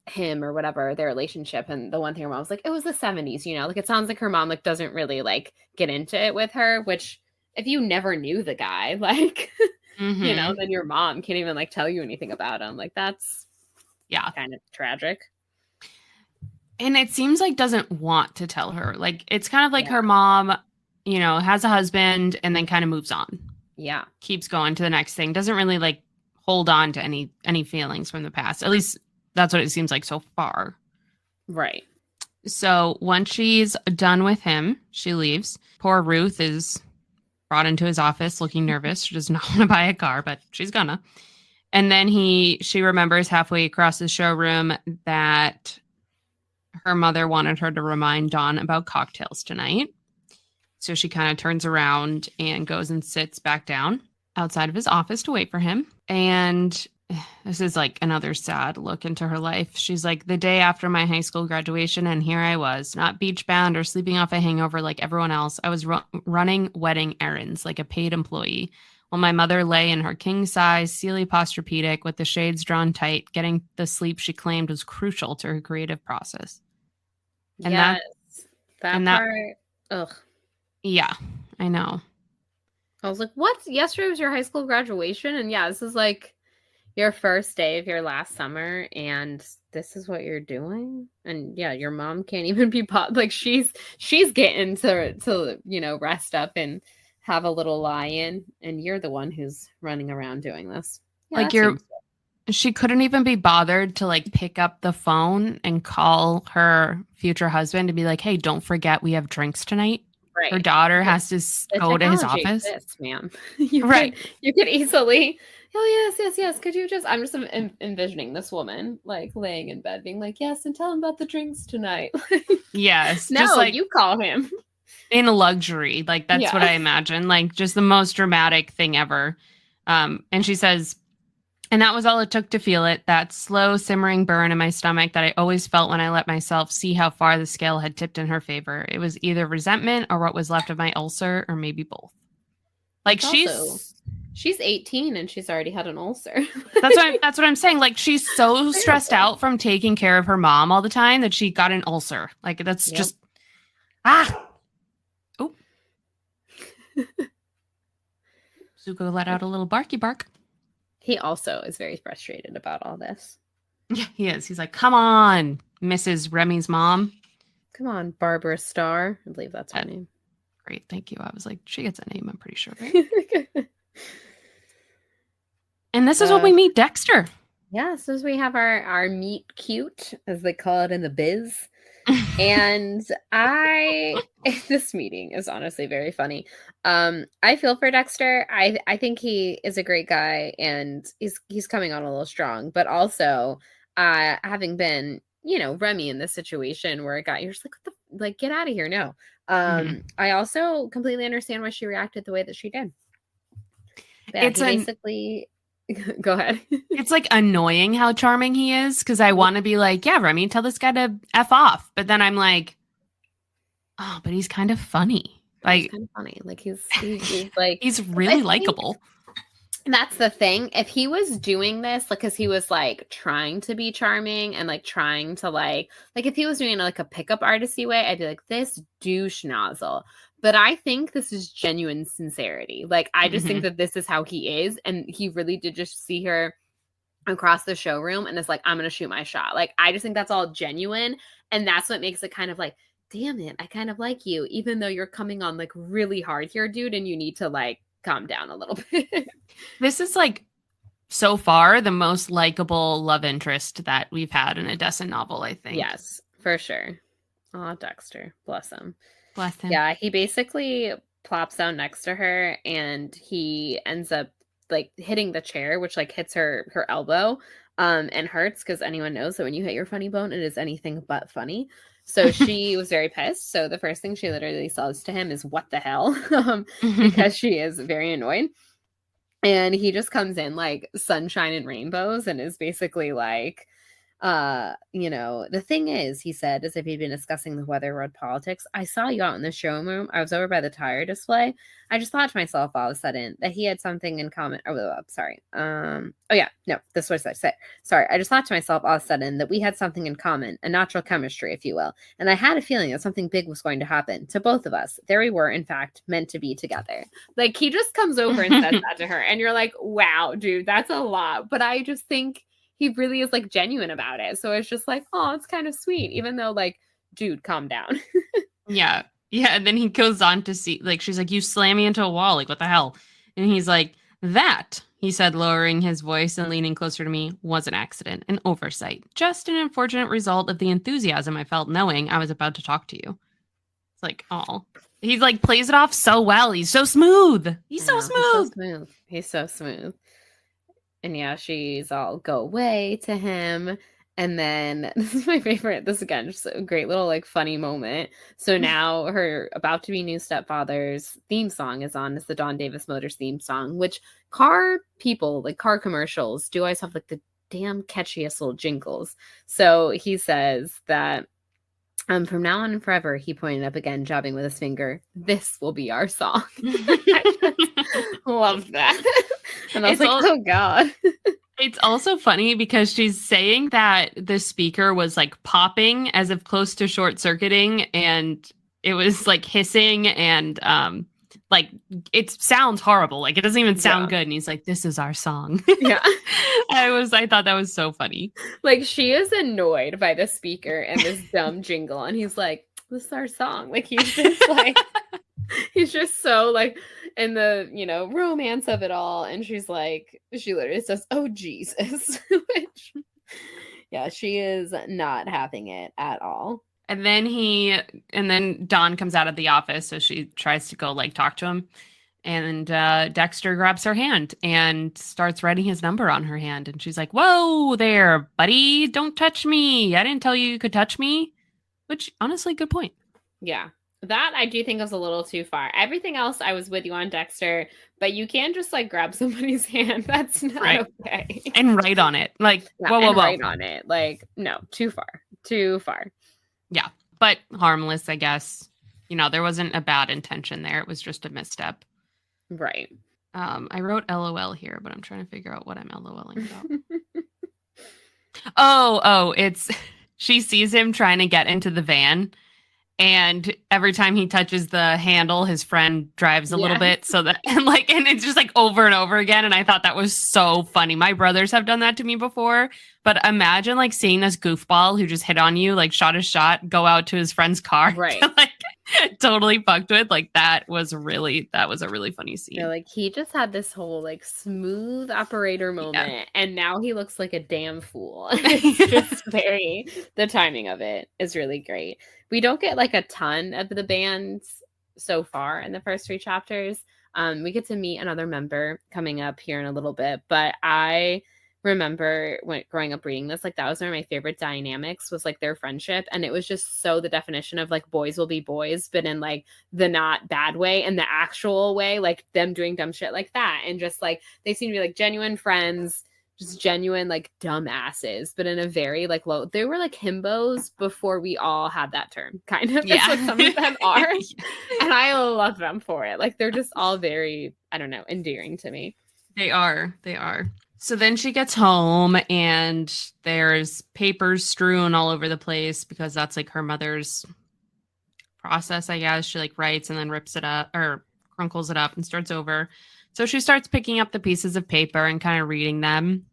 him or whatever, their relationship. And the one thing her mom was like, it was the 70s, like it sounds like her mom like doesn't really like get into it with her, which if you never knew the guy, like, Hmm. then your mom can't even like tell you anything about him. Like that's Yeah. kind of tragic. And it seems like doesn't want to tell her. Like it's kind of like Yeah. her mom, has a husband and then kind of moves on. Yeah. Keeps going to the next thing. Doesn't really like hold on to any feelings from the past. At least that's what it seems like so far. Right. So once she's done with him, she leaves. Poor Ruth is brought into his office looking nervous. She does not want to buy a car, but she's gonna. And then she remembers halfway across the showroom that her mother wanted her to remind Dawn about cocktails tonight. So she kind of turns around and goes and sits back down outside of his office to wait for him. And this is like another sad look into her life. She's like, the day after my high school graduation, and here I was, not beach bound or sleeping off a hangover like everyone else. I was running wedding errands like a paid employee, while my mother lay in her king size Sealy Posturepedic with the shades drawn tight, getting the sleep she claimed was crucial to her creative process. And Yes. That part, ugh. Yeah, I know. I was like, what? Yesterday was your high school graduation? And yeah, this is like your first day of your last summer, and this is what you're doing? And yeah, your mom can't even be like she's getting to rest up and have a little lie-in, and you're the one who's running around doing this. Yeah, Like that seems she couldn't even be bothered to like pick up the phone and call her future husband to be like, hey, don't forget we have drinks tonight. right. Her daughter has to The go to his technology office. exists, ma'am. Right. You could easily. Oh yes. Could you just? I'm just envisioning this woman like laying in bed, being like, yes, and tell him about the drinks tonight. Yes. No, just like you call him. in luxury. Like that's what I imagine. Like just the most dramatic thing ever. And she says, and that was all it took to feel it, that slow simmering burn in my stomach that I always felt when I let myself see how far the scale had tipped in her favor. It was either resentment or what was left of my ulcer, or maybe both. Like she's 18 and she's already had an ulcer. That's what I'm saying. Like she's so stressed out from taking care of her mom all the time that she got an ulcer. Like that's just oh. Zuko let out a little barky bark. He also is very frustrated about all this. Yeah, he is. He's like, come on, Mrs. Remy's mom. Come on, Barbara Starr. I believe that's her name. Great, thank you. I was like, she gets a name, I'm pretty sure, right? And this is when we meet Dexter. Yeah, so as we have our meet cute, as they call it in the biz. And this meeting is honestly very funny. I feel for Dexter. I think he is a great guy, and he's coming on a little strong, but also having been, Remy in this situation where you're just like, get out of here. No. I also completely understand why she reacted the way that she did. Yeah, it's basically go ahead. It's like annoying how charming he is, because I want to be like, yeah, Remy, tell this guy to F off. But then I'm like, oh, but he's kind of funny. Like, he's kind of funny. Like he's like he's really likable. That's the thing. If he was doing this, like, because he was like trying to be charming and like trying to like if he was doing like a pickup artisty way, I'd be like, this douche nozzle. But I think this is genuine sincerity. Like, I just think that this is how he is. And he really did just see her across the showroom and is like, I'm going to shoot my shot. Like, I just think that's all genuine. And that's what makes it kind of like, damn it, I kind of like you, even though you're coming on like really hard here, dude. And you need to like calm down a little bit. This is like so far the most likable love interest that we've had in a Descent novel, I think. Yes, for sure. Aw, Dexter. Bless him. Bless him. Yeah, he basically plops down next to her and he ends up like hitting the chair, which like hits her elbow and hurts, because anyone knows that when you hit your funny bone, it is anything but funny. So she was very pissed. So the first thing she literally says to him is, what the hell? Because she is very annoyed. And he just comes in like sunshine and rainbows and is basically like, the thing is, he said, as if he'd been discussing the weather road politics, I saw you out in the showroom. I was over by the tire display. I just thought to myself all of a sudden that he had something in common. Sorry. This was what I said. Sorry. I just thought to myself all of a sudden that we had something in common, a natural chemistry, if you will. And I had a feeling that something big was going to happen to both of us. There we were, in fact, meant to be together. Like, he just comes over and says that to her. And you're like, wow, dude, that's a lot. But I just think he really is like genuine about it. So it's just like, oh, it's kind of sweet, even though like, dude, calm down. Yeah. And then he goes on to see, like, she's like, you slam me into a wall. Like, what the hell? And he's like, that, he said, lowering his voice and leaning closer to me, was an accident, an oversight, just an unfortunate result of the enthusiasm I felt knowing I was about to talk to you. It's like, oh, he's like plays it off so well. He's so smooth. He's so smooth. He's so smooth. And yeah, she's all go away to him. And then this is my favorite. This again, just a great little like funny moment. So now her about to be new stepfather's theme song is on. It's the Dawn Davis Motors theme song, which car people, like car commercials, do always have like the damn catchiest little jingles. So he says that from now on and forever, he pointed up again, jabbing with his finger, this will be our song. Love that. And I was like, oh God. It's also funny because she's saying that the speaker was like popping as if close to short circuiting. And it was like hissing and like it sounds horrible. Like it doesn't even sound good. And he's like, this is our song. Yeah. I thought that was so funny. Like she is annoyed by the speaker and this dumb jingle. And he's like, this is our song. Like he's just like, he's just so like in the, romance of it all. And she's like, she literally says, oh, Jesus. Which, yeah, she is not having it at all. And then Dawn comes out of the office. So she tries to go like talk to him. And Dexter grabs her hand and starts writing his number on her hand. And she's like, whoa there, buddy. Don't touch me. I didn't tell you could touch me. Which, honestly, good point. Yeah. That I do think is a little too far. Everything else, I was with you on, Dexter. But you can't just like grab somebody's hand. That's not okay. And write on it. Like, whoa. Write on it. Like, no, too far. Too far. Yeah. But harmless, I guess. There wasn't a bad intention there. It was just a misstep. Right. I wrote LOL here, but I'm trying to figure out what I'm LOLing about. It's she sees him trying to get into the van, and every time he touches the handle, his friend drives a little bit, so that and it's just like over and over again. And I thought that was so funny. My brothers have done that to me before, but imagine like seeing this goofball who just hit on you, like shot his shot, go out to his friend's car, right? Totally fucked with. Like that was a really funny scene. Yeah, like he just had this whole like smooth operator moment, and now he looks like a damn fool. It's just the timing of it is really great. We don't get like a ton of the bands so far in the first 3 chapters. We get to meet another member coming up here in a little bit, but I remember when growing up reading this, like that was one of my favorite dynamics, was like their friendship. And it was just so the definition of like boys will be boys, but in like the not bad way and the actual way, like them doing dumb shit like that. And just like they seem to be like genuine friends, just genuine like dumbasses, but in a very like low, they were like himbos before we all had that term, kind of. That's what some of them are. And I love them for it. Like they're just all very, I don't know, endearing to me. They are. So then she gets home and there's papers strewn all over the place because that's like her mother's process, I guess. She like writes and then rips it up or crunkles it up and starts over. So she starts picking up the pieces of paper and kind of reading them.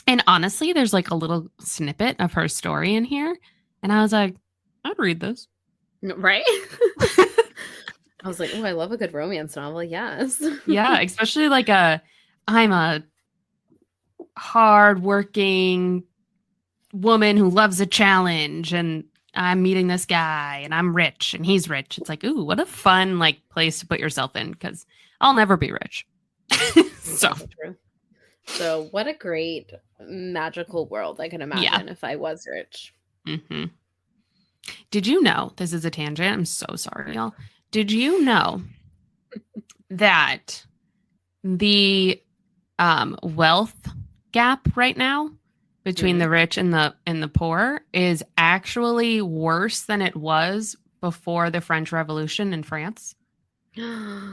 And honestly, there's like a little snippet of her story in here. And I was like, I'd read this. Right? I was like, oh, I love a good romance novel. Yes. Yeah, especially like I'm a hard-working woman who loves a challenge, and I'm meeting this guy, and I'm rich, and he's rich. It's like, ooh, what a fun like place to put yourself in, because I'll never be rich. So true. So what a great magical world I can imagine if I was rich. Mm-hmm. Did you know, this is a tangent, I'm so sorry, y'all. Did you know that the wealth gap right now between the rich and the poor is actually worse than it was before the French Revolution in France?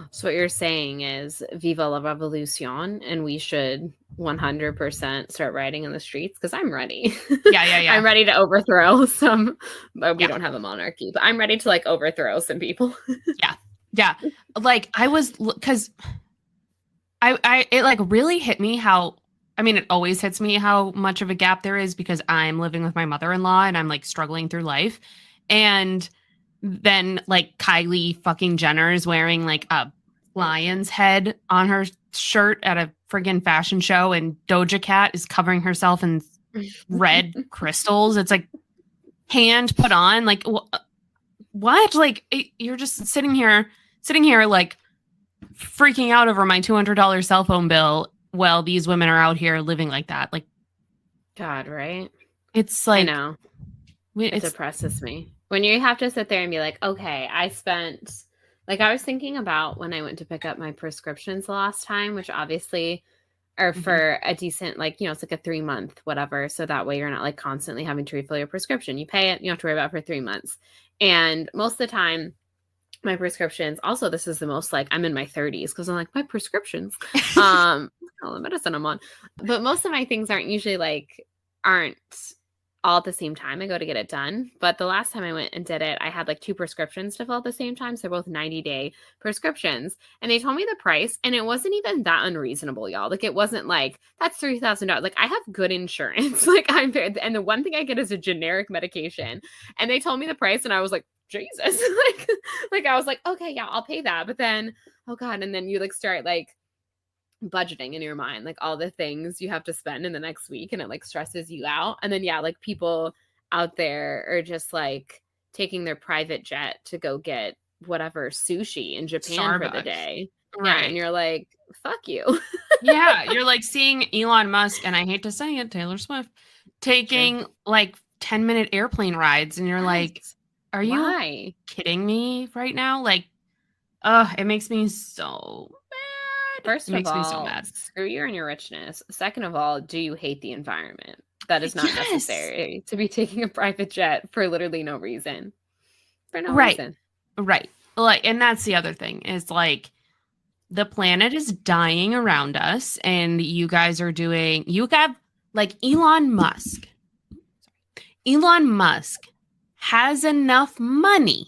So what you're saying is Viva la Revolution, and we should 100% start riding in the streets, because I'm ready. Yeah. I'm ready to overthrow some, but we don't have a monarchy, but I'm ready to like overthrow some people. Yeah. Like I was, because it like really hit me how, I mean, it always hits me how much of a gap there is because I'm living with my mother-in-law and I'm like struggling through life. And then like Kylie fucking Jenner is wearing like a lion's head on her shirt at a friggin' fashion show, and Doja Cat is covering herself in red crystals. It's like hand put on, like what? Like you're just sitting here like freaking out over my $200 cell phone bill while these women are out here living like that. Like, God, right? It's like, I know. It depresses me when you have to sit there and be like, okay, I spent, like, I was thinking about when I went to pick up my prescriptions the last time, which obviously are for a decent, like, it's like a 3-month, whatever. So that way you're not like constantly having to refill your prescription. You pay it, you don't have to worry about it for 3 months. And most of the time, my prescriptions, also, this is the most like I'm in my 30s because I'm like, my prescriptions, all the medicine I'm on. But most of my things aren't all at the same time. I go to get it done. But the last time I went and did it, I had like 2 prescriptions to fill at the same time. So they're both 90-day prescriptions. And they told me the price, and it wasn't even that unreasonable, y'all. Like, it wasn't like, that's $3,000. Like, I have good insurance. Like, and the one thing I get is a generic medication. And they told me the price, and I was like, Jesus. like I was like, okay, yeah, I'll pay that. But then, oh God. And then you like start like budgeting in your mind, like all the things you have to spend in the next week, and it like stresses you out. And then, yeah, like people out there are just like taking their private jet to go get whatever sushi in Japan for the day. Right. Yeah, and you're like, fuck you. Yeah, you're like seeing Elon Musk, and I hate to say it, Taylor Swift, taking like 10-minute airplane rides, and you're like, are you kidding me right now? Like, it makes me so mad. First of all, screw you and your richness. Second of all, do you hate the environment? That is not necessary to be taking a private jet for literally no reason. For no reason. Right. Like, and that's the other thing is like, the planet is dying around us, and you guys are you have like Elon Musk has enough money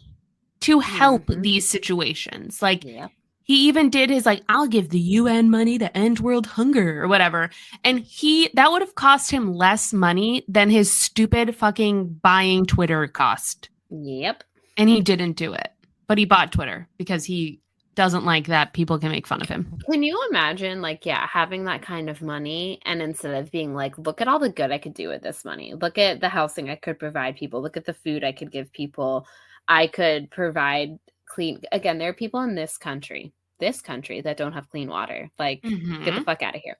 to help these situations. Like, he even did his like, I'll give the UN money to end world hunger or whatever. And that would have cost him less money than his stupid fucking buying Twitter cost. Yep. And he didn't do it, but he bought Twitter because he doesn't like that people can make fun of him. Can you imagine, like, having that kind of money, and instead of being like, look at all the good I could do with this money, look at the housing I could provide people, look at the food I could give people, I could provide clean. Again, there are people in this country that don't have clean water. Like, get the fuck out of here.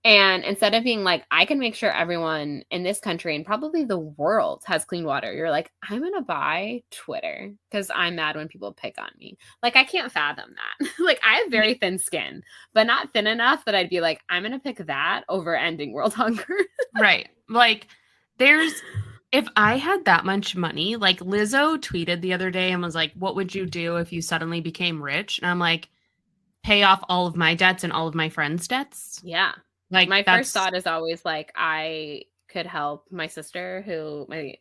And instead of being like, I can make sure everyone in this country and probably the world has clean water, you're like, I'm going to buy Twitter because I'm mad when people pick on me. Like, I can't fathom that. Like, I have very thin skin, but not thin enough that I'd be like, I'm going to pick that over ending world hunger. Right. Like, if I had that much money, like Lizzo tweeted the other day and was like, what would you do if you suddenly became rich? And I'm like, pay off all of my debts and all of my friends' debts. Yeah. Like, my first thought is always like, I could help my sister,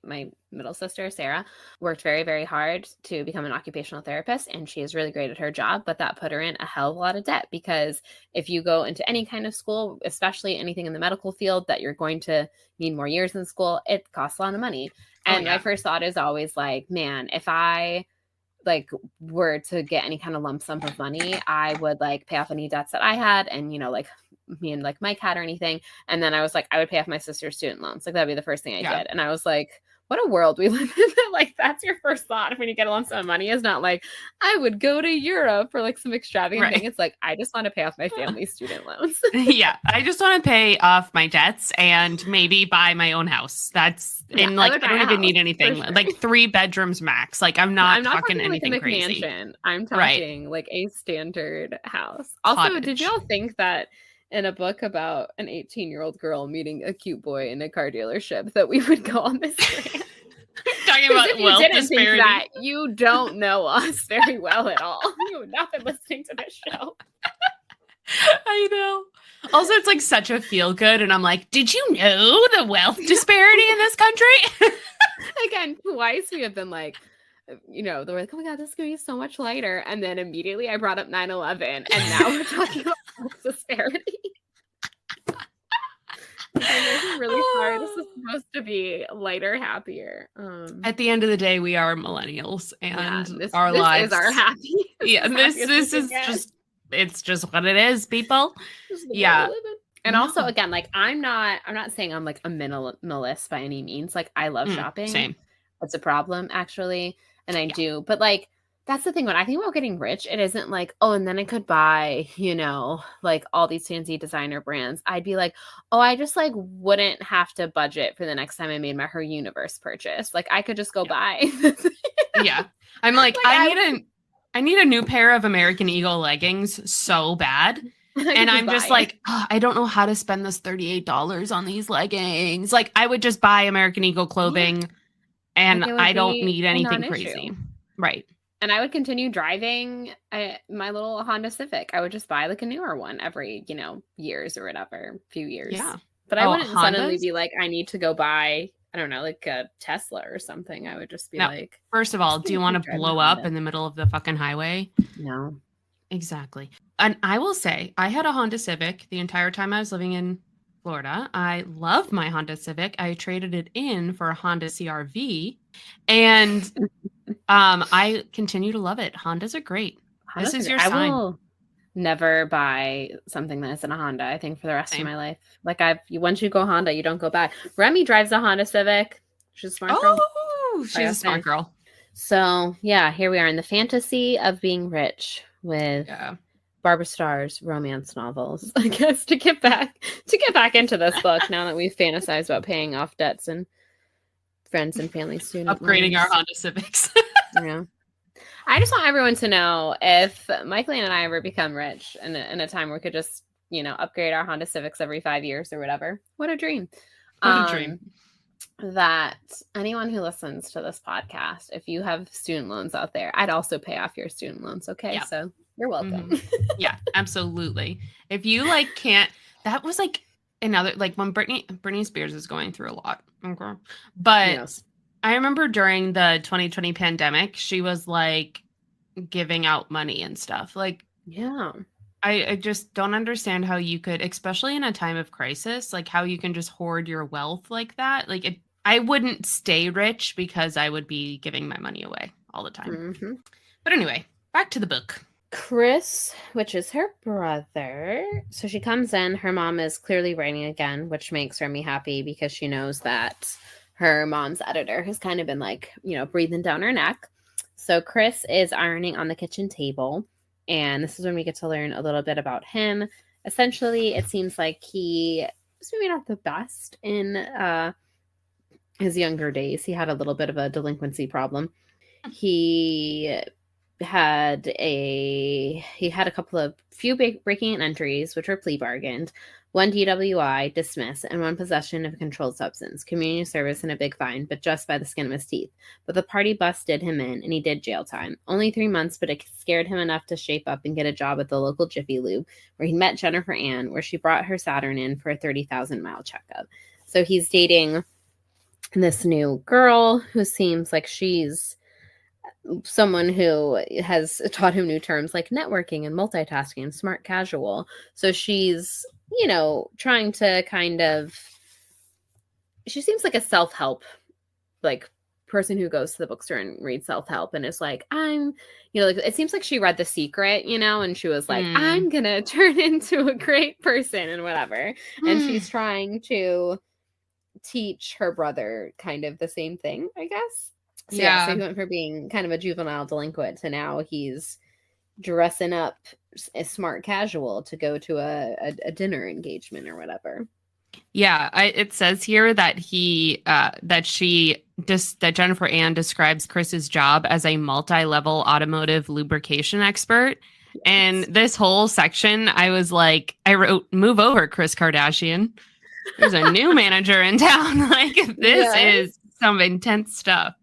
my middle sister, Sarah, worked very, very hard to become an occupational therapist, and she is really great at her job, but that put her in a hell of a lot of debt, because if you go into any kind of school, especially anything in the medical field that you're going to need more years in school, it costs a lot of money. And my first thought is always like, man, if I like were to get any kind of lump sum of money, I would like pay off any debts that I had, and like me and like Mike had or anything. And then I was like, I would pay off my sister's student loans. Like, that'd be the first thing I did. And I was like, what a world we live in. Like, that's your first thought when you get a lump sum of money, is not like, I would go to Europe for like some extravagant thing. It's like, I just want to pay off my family's student loans. Yeah. I just want to pay off my debts and maybe buy my own house. That's I don't even need anything. Sure. Like 3 bedrooms max. Like, I'm not talking anything like crazy. Mansion. I'm talking like a standard house. Also, did y'all think that in a book about an 18-year-old girl meeting a cute boy in a car dealership that we would go on this rant? Talking about wealth disparity. That, you don't know us very well at all. You have not been listening to this show. I know. Also, it's like such a feel good, and I'm like, did you know the wealth disparity in this country? Again, twice we have been like, they're like, oh my God, this is going to be so much lighter. And then immediately I brought up 9/11, and now we're talking about disparity. This is really hard. This is supposed to be lighter, happier. At the end of the day, we are millennials, and our lives is our happy. This is just, it's just what it is, people. Yeah. And also, again, like, I'm not saying I'm like a minimalist by any means. Like, I love shopping. Same. It's a problem, actually. And I do. But like, that's the thing. When I think about getting rich, it isn't like, oh, and then I could buy, like all these fancy designer brands. I'd be like, oh, I just like wouldn't have to budget for the next time I made my Her Universe purchase. Like, I could just go buy. Yeah. I'm like I need a new pair of American Eagle leggings so bad. And I'm just like, I don't know how to spend this $38 on these leggings. Like, I would just buy American Eagle clothing, and I don't need anything crazy. Right. And I would continue driving my little Honda Civic. I would just buy like a newer one every, years or whatever, few years. Yeah. But I wouldn't suddenly be like, I need to go buy I don't know, like a Tesla or something, I would just be No. like, First of all, do you want to blow up in the middle of the fucking highway? No. Exactly. And I will say, I had a Honda Civic the entire time I was living in Florida. I love my Honda Civic. I traded it in for a Honda CRV, and I continue to love it. Hondas are great. This is your I sign. will never buy something that isn't a Honda, I think, for the rest of my life. Like, once you go Honda, you don't go back. Remy drives a Honda Civic. She's a smart girl. Oh, she's a smart girl. So, yeah, here we are in the fantasy of being rich with Barbara Starr's romance novels, I guess, to get back into this book now that we've fantasized about paying off debts and friends and family student upgrading loans. our Honda Civics. Yeah. I just want everyone to know, if Michael and I ever become rich in a time where we could just, upgrade our Honda Civics every 5 years or whatever. What a dream. What a dream. That anyone who listens to this podcast, if you have student loans out there, I'd also pay off your student loans. Okay. Yeah. So you're welcome. Mm-hmm. Yeah, absolutely. If you can't, that was another, when Britney Spears is going through a lot. Okay. But yes. I remember during the 2020 pandemic, she was giving out money and stuff. Yeah. I just don't understand how you could, especially in a time of crisis, how you can just hoard your wealth like that. I wouldn't stay rich because I would be giving my money away all the time. Mm-hmm. But anyway, back to the book. Chris, which is her brother. So she comes in. Her mom is clearly writing again, which makes Remy happy because she knows that her mom's editor has kind of been breathing down her neck. So Chris is ironing on the kitchen table. And this is when we get to learn a little bit about him. Essentially, it seems like he was maybe not the best in his younger days. He had a little bit of a delinquency problem. He had a few breaking and entries, which were plea bargained, 1 DWI, dismissed, and 1 possession of a controlled substance, community service, and a big fine, but just by the skin of his teeth. But the party bus did him in, and he did jail time. Only 3 months, but it scared him enough to shape up and get a job at the local Jiffy Lube, where he met Jennifer Ann, where she brought her Saturn in for a 30,000-mile checkup. So he's dating this new girl who seems like she's someone who has taught him new terms like networking and multitasking and smart casual. So she's, trying to she seems like a self-help, person who goes to the bookstore and reads self-help and is it seems like she read The Secret, and she was like, I'm going to turn into a great person and whatever. And she's trying to teach her brother kind of the same thing, I guess. So, so he went from being kind of a juvenile delinquent to now he's dressing up as smart casual to go to a dinner engagement or whatever. Yeah, it says here that that Jennifer Ann describes Chris's job as a multi-level automotive lubrication expert. Yes. And this whole section, I wrote, "Move over, Kris Kardashian. There's a new manager in town." This is some intense stuff.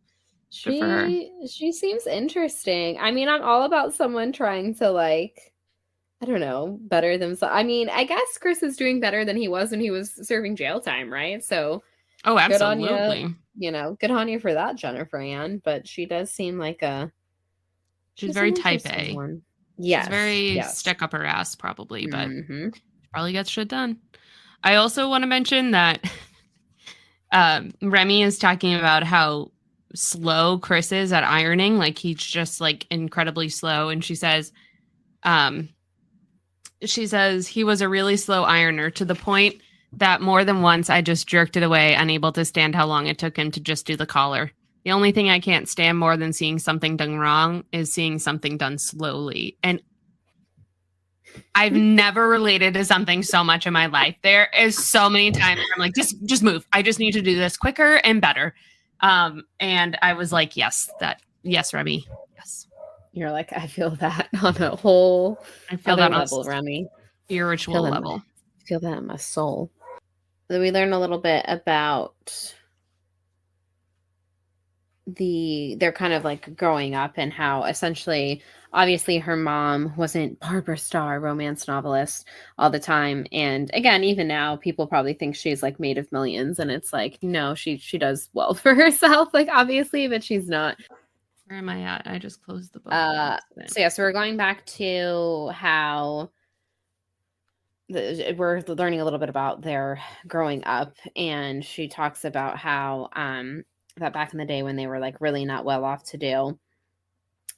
She seems interesting. I mean, I'm all about someone trying to I don't know, better themselves. I mean, I guess Chris is doing better than he was when he was serving jail time, right? So, absolutely. Good on you, good on you for that, Jennifer Ann. But she does seem like she's very type A. One. Yes, she's very stick up her ass, probably, but she probably gets shit done. I also want to mention that Remy is talking about how slow Chris is at ironing. He's just incredibly slow. And she says he was a really slow ironer, to the point that more than once I just jerked it away, unable to stand how long it took him to just do the collar. The only thing I can't stand more than seeing something done wrong is seeing something done slowly. And I've never related to something so much in my life. There is so many times where I'm just move. I just need to do this quicker and better. And I was like, yes, Remy. Yes. You're like, I feel that on a whole level, Remy. Spiritual level. I feel that in my soul. So we learn a little bit about they're kind of like growing up, and how essentially, obviously, her mom wasn't Barbara Starr, romance novelist all the time. And again, even now, people probably think she's like made of millions, and it's like, no, she does well for herself, like obviously, but she's not. Where am I at? I just closed the book. So yeah, so we're going back to how we're learning a little bit about their growing up, and she talks about how that back in the day when they were like really not well off to do,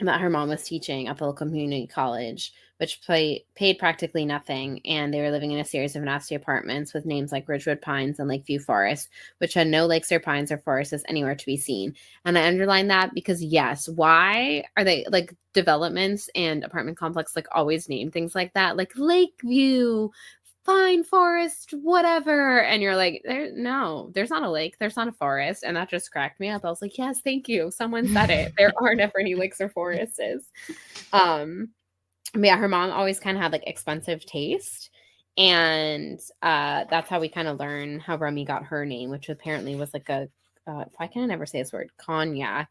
that her mom was teaching at the local community college, which paid practically nothing, and they were living in a series of nasty apartments with names like Ridgewood Pines and Lakeview Forest, which had no lakes or pines or forests anywhere to be seen. And I underline that because, yes, why are they like developments and apartment complex like always name things like that, like Lakeview, Fine Forest, whatever, and you're like, there's not a lake, there's not a forest. And that just cracked me up. I was like, yes, thank you, someone said it. There are never any lakes or forests. Yeah, her mom always kind of had like expensive taste, and that's how we kind of learn how Remy got her name, which apparently was like a why can I never say this word, cognac,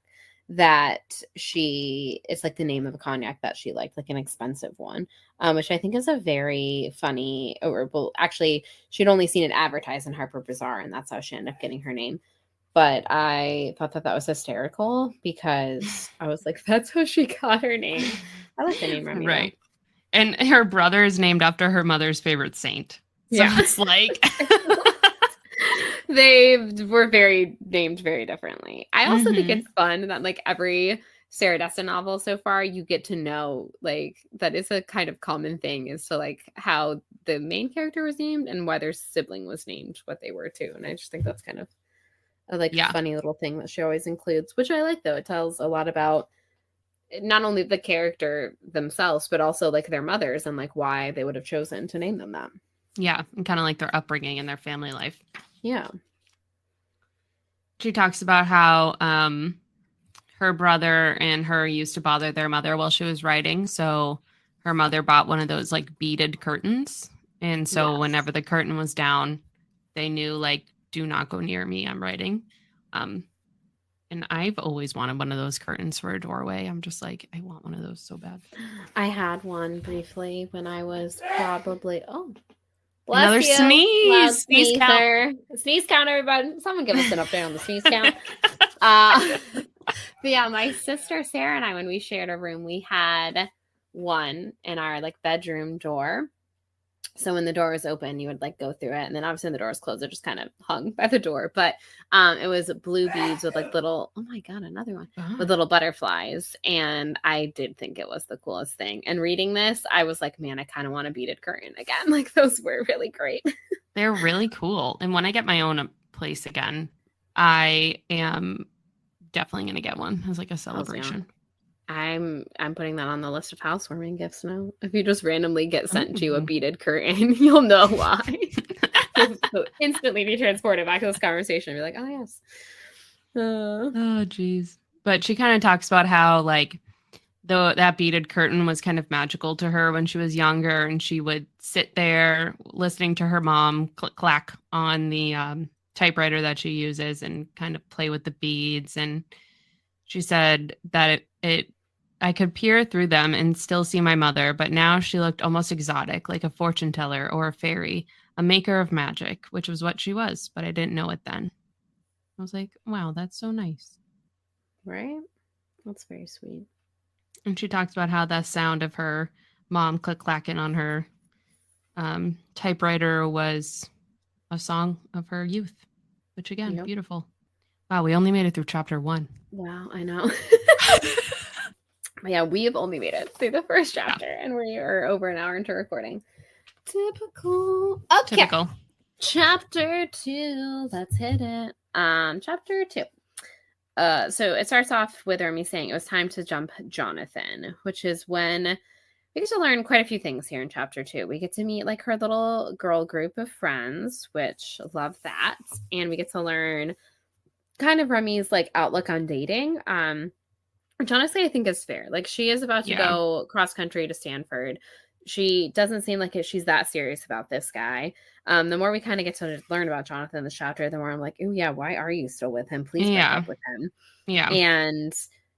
that it's like the name of a cognac that she liked, like an expensive one, which I think is a very funny, or well, actually, she'd only seen it advertised in Harper Bazaar, and that's how she ended up getting her name. But I thought that was hysterical because I was like, that's how she got her name. I like the name Remy. Right. Though. And her brother is named after her mother's favorite saint. So yeah. It's like they were named very differently. I also think it's fun that like every Sarah Destin novel so far, you get to know like that is a kind of common thing, is to like how the main character was named and why their sibling was named what they were too. And I just think that's kind of a like funny little thing that she always includes, which I like though. It tells a lot about not only the character themselves, but also like their mothers and like why they would have chosen to name them that. Yeah, and kind of like their upbringing and their family life. Yeah. She talks about how her brother and her used to bother their mother while she was writing. So her mother bought one of those like beaded curtains. And so whenever the curtain was down, they knew like, do not go near me, I'm writing. And I've always wanted one of those curtains for a doorway. I'm just like, I want one of those so bad. I had one briefly when I was probably, bless another you. Sneeze. Sneeze count. Sneeze count, everybody. Someone give us an update on the sneeze count. But yeah, my sister Sarah and I, when we shared a room, we had one in our like bedroom door. So when the door was open, you would like go through it, and then obviously when the door was closed, it just kind of hung by the door. But it was blue beads with like little, oh my god, another one with little butterflies, and I did think it was the coolest thing. And reading this, I was like, man, I kind of want a beaded curtain again. Like those were really great. They're really cool. And when I get my own place again, I am definitely gonna get one as like a celebration. I'm putting that on the list of housewarming gifts now. If you just randomly get sent to a beaded curtain, you'll know why. You'll instantly be transported back to this conversation and be like, oh, yes. Oh, geez. But she kind of talks about how, like, that beaded curtain was kind of magical to her when she was younger, and she would sit there listening to her mom click-clack on the typewriter that she uses and kind of play with the beads. And she said that I could peer through them and still see my mother, but now she looked almost exotic, like a fortune teller or a fairy, a maker of magic, which was what she was, but I didn't know it then. I was like, wow, that's so nice. Right? That's very sweet. And she talks about how the sound of her mom click-clacking on her typewriter was a song of her youth, which again, beautiful. Wow, we only made it through chapter 1. Wow, I know. Yeah, we have only made it through the first chapter, and we are over an hour into recording. Typical. Okay. Typical. Chapter 2. Let's hit it. Chapter 2. So it starts off with Remy saying it was time to jump Jonathan, which is when we get to learn quite a few things here in chapter 2. We get to meet like her little girl group of friends, which love that. And we get to learn kind of Remy's like outlook on dating. Which honestly I think is fair. Like she is about to go cross country to Stanford. she doesn't seem like she's that serious about this guy. The more we kind of get to learn about Jonathan in this chapter, the more I'm like, oh yeah, why are you still with him? Please break up with him. Yeah. And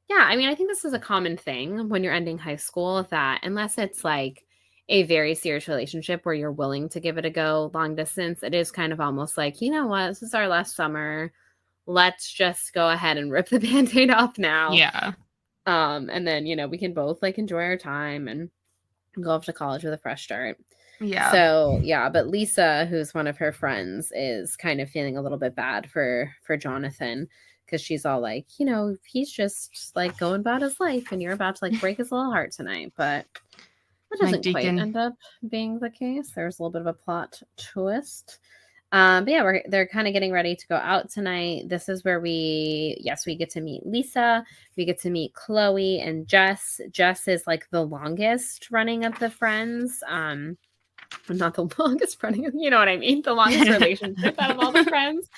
yeah, I mean, I think this is a common thing when you're ending high school, that unless it's like a very serious relationship where you're willing to give it a go long distance, it is kind of almost like, you know what, this is our last summer. Let's just go ahead and rip the Band-Aid off now. Yeah. And then, you know, we can both like enjoy our time and go off to college with a fresh start. Yeah. So yeah, but Lisa, who's one of her friends, is kind of feeling a little bit bad for Jonathan, because she's all like, you know, he's just like going about his life and you're about to like break his little heart tonight. But that doesn't quite end up being the case. There's a little bit of a plot twist. But yeah, they're kind of getting ready to go out tonight. This is where we get to meet Lisa. We get to meet Chloe and Jess. Jess is like the longest running of the friends. Not the longest running, you know what I mean? The longest relationship out of all the friends.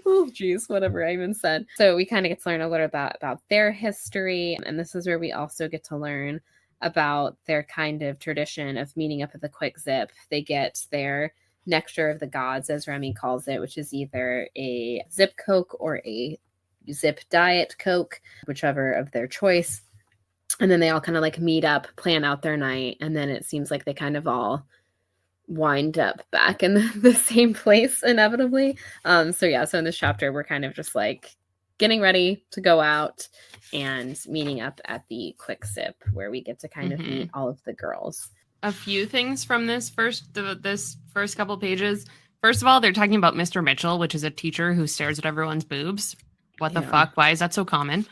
Oh, geez, whatever I even said. So we kind of get to learn a little about their history. And this is where we also get to learn about their kind of tradition of meeting up at the Quik Zip. They get their nectar of the gods, as Remy calls it, which is either a Zip Coke or a Zip Diet Coke, whichever of their choice. And then they all kind of like meet up, plan out their night. And then it seems like they kind of all wind up back in the same place inevitably. So in this chapter, we're kind of just like getting ready to go out and meeting up at the Quik Zip, where we get to kind of meet all of the girls. A few things from this first couple pages. First of all, they're talking about Mr. Mitchell, which is a teacher who stares at everyone's boobs. What the fuck? Why is that so common?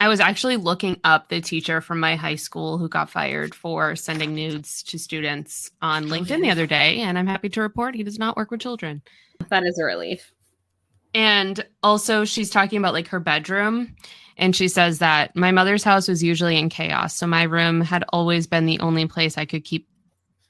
I was actually looking up the teacher from my high school who got fired for sending nudes to students on LinkedIn the other day, and I'm happy to report he does not work with children. That is a relief. And also she's talking about like her bedroom, and she says that my mother's house was usually in chaos, so my room had always been the only place I could keep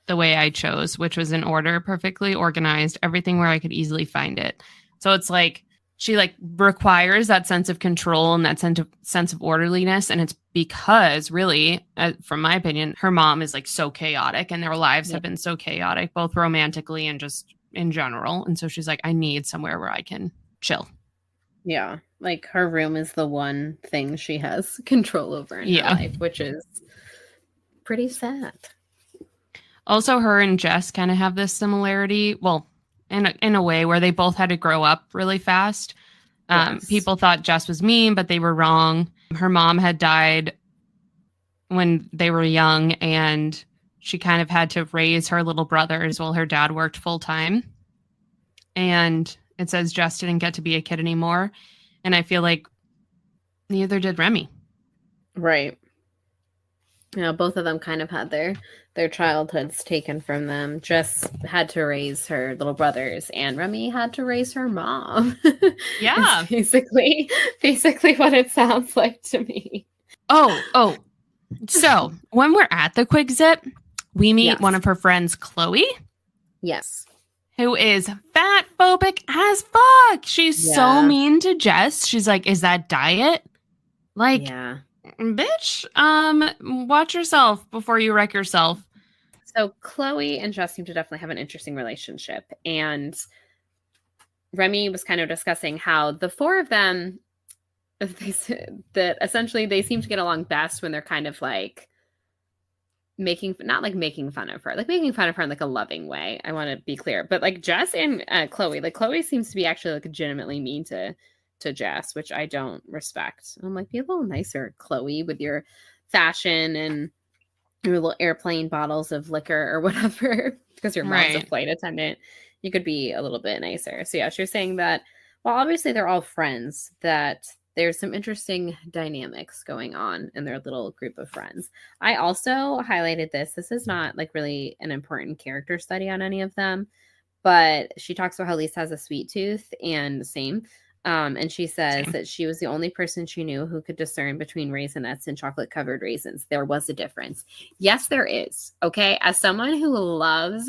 the way I chose, which was in order, perfectly organized, everything where I could easily find it. So it's like she like requires that sense of control and that sense of orderliness. And it's because really, from my opinion, her mom is like so chaotic and their lives have been so chaotic, both romantically and just in general. And so she's like, I need somewhere where I can chill. Yeah. Like her room is the one thing she has control over in her life, which is pretty sad. Also, her and Jess kind of have this similarity. Well, in a way where they both had to grow up really fast. People thought Jess was mean, but they were wrong. Her mom had died when they were young, and she kind of had to raise her little brothers while her dad worked full time. And it says Jess didn't get to be a kid anymore. And I feel like neither did Remy. Right. You know, both of them kind of had their childhoods taken from them. Jess had to raise her little brothers, and Remy had to raise her mom. Yeah. basically what it sounds like to me. Oh. So when we're at the Quik Zip, we meet one of her friends, Chloe. Yes. Who is fat phobic as fuck. She's so mean to Jess. She's like, is that diet? Like, bitch, watch yourself before you wreck yourself. So Chloe and Jess seem to definitely have an interesting relationship. And Remy was kind of discussing how the four of them, that essentially they seem to get along best when they're kind of like making fun of her in like a loving way. I want to be clear. But like Jess and Chloe, like Chloe seems to be actually like legitimately mean to Jess, which I don't respect. I'm like, be a little nicer, Chloe, with your fashion and your little airplane bottles of liquor or whatever, because your mom's a flight attendant. You could be a little bit nicer. So yeah, she was saying that, well, obviously they're all friends, that there's some interesting dynamics going on in their little group of friends. I also highlighted this. This is not like really an important character study on any of them, but she talks about how Lisa has a sweet tooth, and same. And she says that she was the only person she knew who could discern between Raisinets and chocolate covered raisins. There was a difference. Yes, there is. Okay. As someone who loves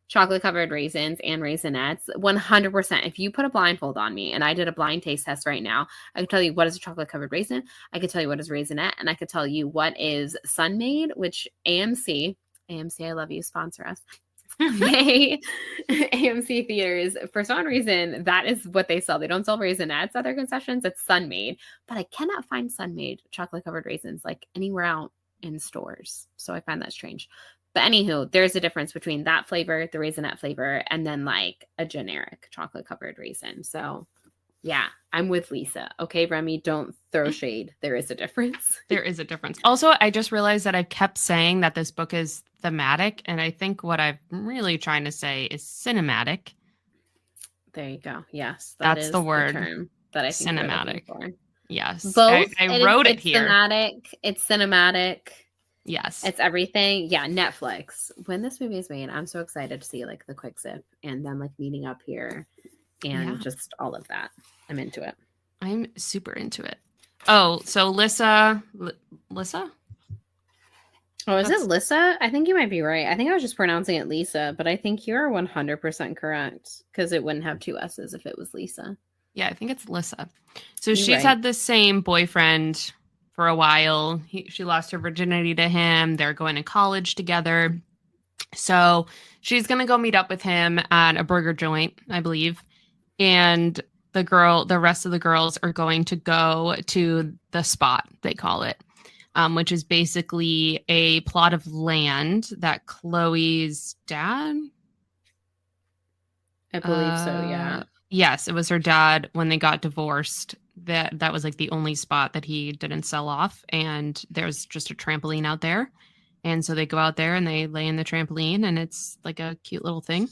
chocolate covered raisins and Raisinets, 100%. If you put a blindfold on me and I did a blind taste test right now, I could tell you what is a chocolate covered raisin. I could tell you what is Raisinette, and I could tell you what is Sun-Maid, which AMC, AMC, I love you, sponsor us. AMC theaters, for some reason, that is what they sell. They don't sell Raisinets at their concessions. It's Sun-Maid, but I cannot find Sun-Maid chocolate covered raisins like anywhere out in stores. So I find that strange. But anywho, there's a difference between that flavor, the Raisinette flavor, and then like a generic chocolate covered raisin. So yeah, I'm with Lisa. Okay, Remy, don't throw shade. There is a difference. There is a difference. Also, I just realized that I kept saying that this book is thematic, and I think what I'm really trying to say is cinematic. There you go. Yes, that's the word. Term that I think cinematic. You're looking for. Yes, both. I wrote it here. It's cinematic. Yes, it's everything. Yeah, Netflix. When this movie is made, I'm so excited to see like the quick zip and them like meeting up here. And just all of that. I'm into it. I'm super into it. Oh, so Lissa? Oh, is it Lissa? I think you might be right. I think I was just pronouncing it Lisa, but I think you are 100% correct because it wouldn't have two S's if it was Lisa. Yeah, I think it's Lissa. So she's had the same boyfriend for a while. She lost her virginity to him. They're going to college together. So she's going to go meet up with him at a burger joint, I believe. And the rest of the girls are going to go to the spot, they call it, which is basically a plot of land that Chloe's dad. I believe so, yeah. Yes, it was her dad when they got divorced. That was like the only spot that he didn't sell off. And there's just a trampoline out there. And so they go out there and they lay in the trampoline and it's like a cute little thing.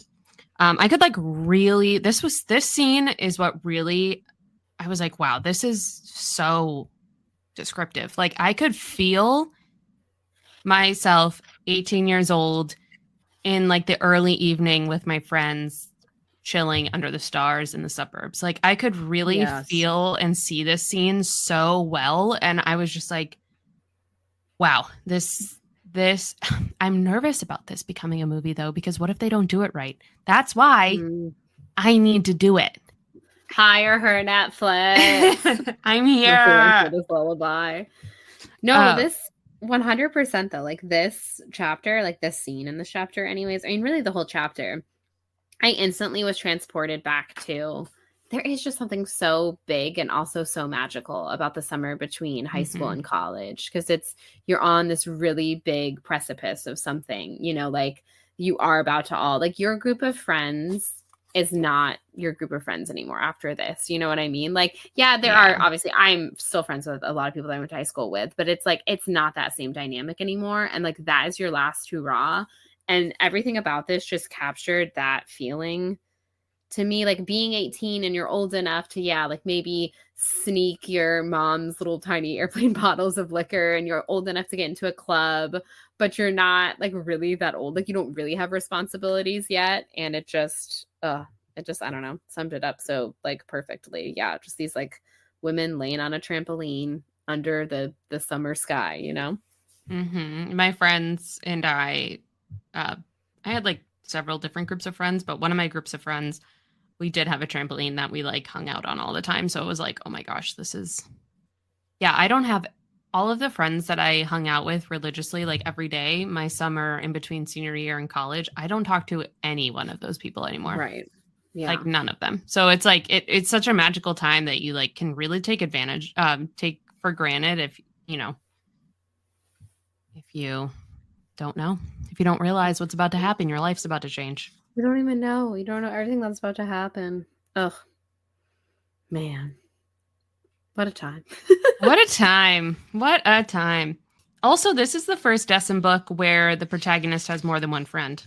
I could like really, this scene is what really, I was like, wow, this is so descriptive. Like I could feel myself 18 years old in like the early evening with my friends chilling under the stars in the suburbs. Like I could really feel and see this scene so well. And I was just like, wow, this I'm nervous about this becoming a movie though, because what if they don't do it right? That's why I need to do it. Hire her, Netflix. I'm here. For This Lullaby. No, this 100% though, like this chapter, like this scene in this chapter anyways, I mean really the whole chapter, I instantly was transported back to, there is just something so big and also so magical about the summer between high school and college, because you're on this really big precipice of something, you know, like you are about to all, like your group of friends is not your group of friends anymore after this. You know what I mean? Like, there are, obviously I'm still friends with a lot of people that I went to high school with, but it's like, it's not that same dynamic anymore. And like, that is your last hurrah. And everything about this just captured that feeling to me, like being 18 and you're old enough to, like maybe sneak your mom's little tiny airplane bottles of liquor and you're old enough to get into a club, but you're not like really that old. Like you don't really have responsibilities yet. And it just, I don't know, summed it up so like perfectly. Yeah. Just these like women laying on a trampoline under the summer sky, you know? My friends and I had like several different groups of friends, but one of my groups of friends, we did have a trampoline that we like hung out on all the time. So it was like, oh my gosh, I don't have all of the friends that I hung out with religiously, like every day, my summer in between senior year and college. I don't talk to any one of those people anymore. Right. Yeah. Like none of them. So it's like, it's such a magical time that you like can really take advantage, take for granted if you don't know, if you don't realize what's about to happen, your life's about to change. You don't even know. You don't know everything that's about to happen. Ugh. Man. What a time. What a time. What a time. Also, this is the first Destin book where the protagonist has more than one friend.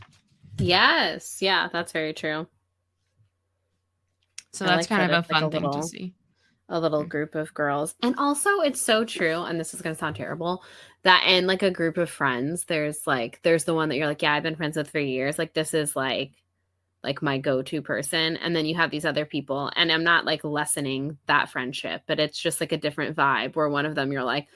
Yes. Yeah, that's very true. So that's kind of a fun thing to see. A little group of girls. And also it's so true, and this is going to sound terrible, that in like a group of friends, there's the one that you're like, I've been friends with for years. Like this is like my go-to person. And then you have these other people, and I'm not like lessening that friendship, but it's just like a different vibe where one of them you're like,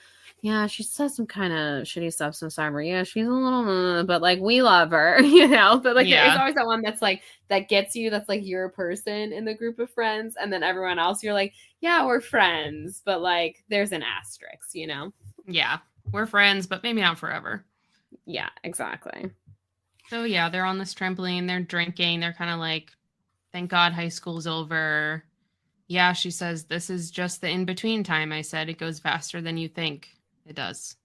yeah, she says some kind of shitty stuff sometimes. Yeah, she's a little, but like we love her, you know. But like there's always that one that's like that gets you. That's like your person in the group of friends, and then everyone else you're like, yeah, we're friends, but like there's an asterisk, you know. Yeah, we're friends, but maybe not forever. Yeah, exactly. So yeah, they're on this trampoline, they're drinking, they're kind of like, thank God high school's over. Yeah, she says, this is just the in-between time. I said, it goes faster than you think. It does.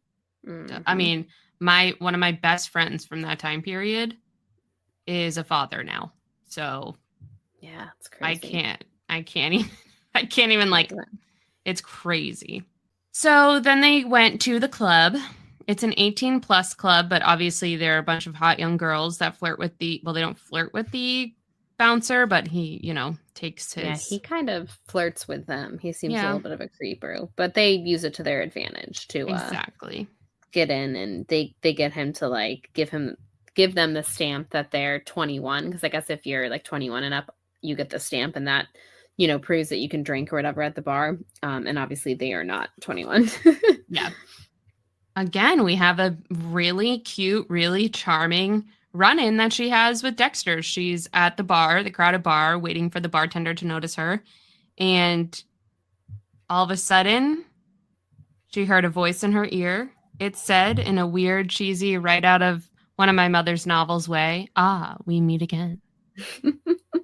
I mean, one of my best friends from that time period is a father now. So yeah, it's crazy. I can't even like, it's crazy. So then they went to the club. It's an 18 plus club, but obviously there are a bunch of hot young girls that flirt with they don't flirt with the bouncer, but he, takes his. Yeah, he kind of flirts with them. He seems a little bit of a creeper, but they use it to their advantage to exactly get in, and they get him to like give them the stamp that they're 21, because I guess if you're like 21 and up, you get the stamp, and that proves that you can drink or whatever at the bar. And obviously they are not 21. Yeah. Again, we have a really cute, really charming run-in that she has with Dexter. She's at the bar, the crowded bar, waiting for the bartender to notice her. And all of a sudden, she heard a voice in her ear. It said in a weird, cheesy, right out of one of my mother's novels way, "Ah, we meet again."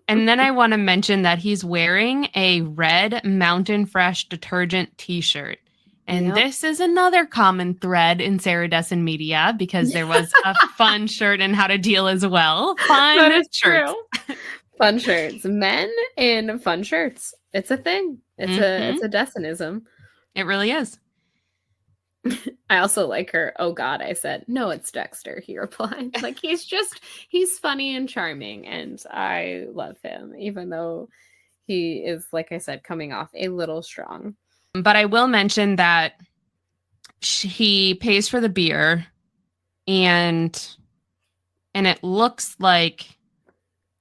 And then I want to mention that he's wearing a red Mountain Fresh detergent t-shirt. And this is another common thread in Sarah Dessen media, because there was a fun shirt and how to deal as well. Fun shirts. Fun shirts. Men in fun shirts. It's a thing. It's a Dessenism. It really is. I also like her. Oh God, I said, no, it's Dexter. He replied. Like, he's funny and charming, and I love him, even though he is, like I said, coming off a little strong. But I will mention that he pays for the beer, and it looks like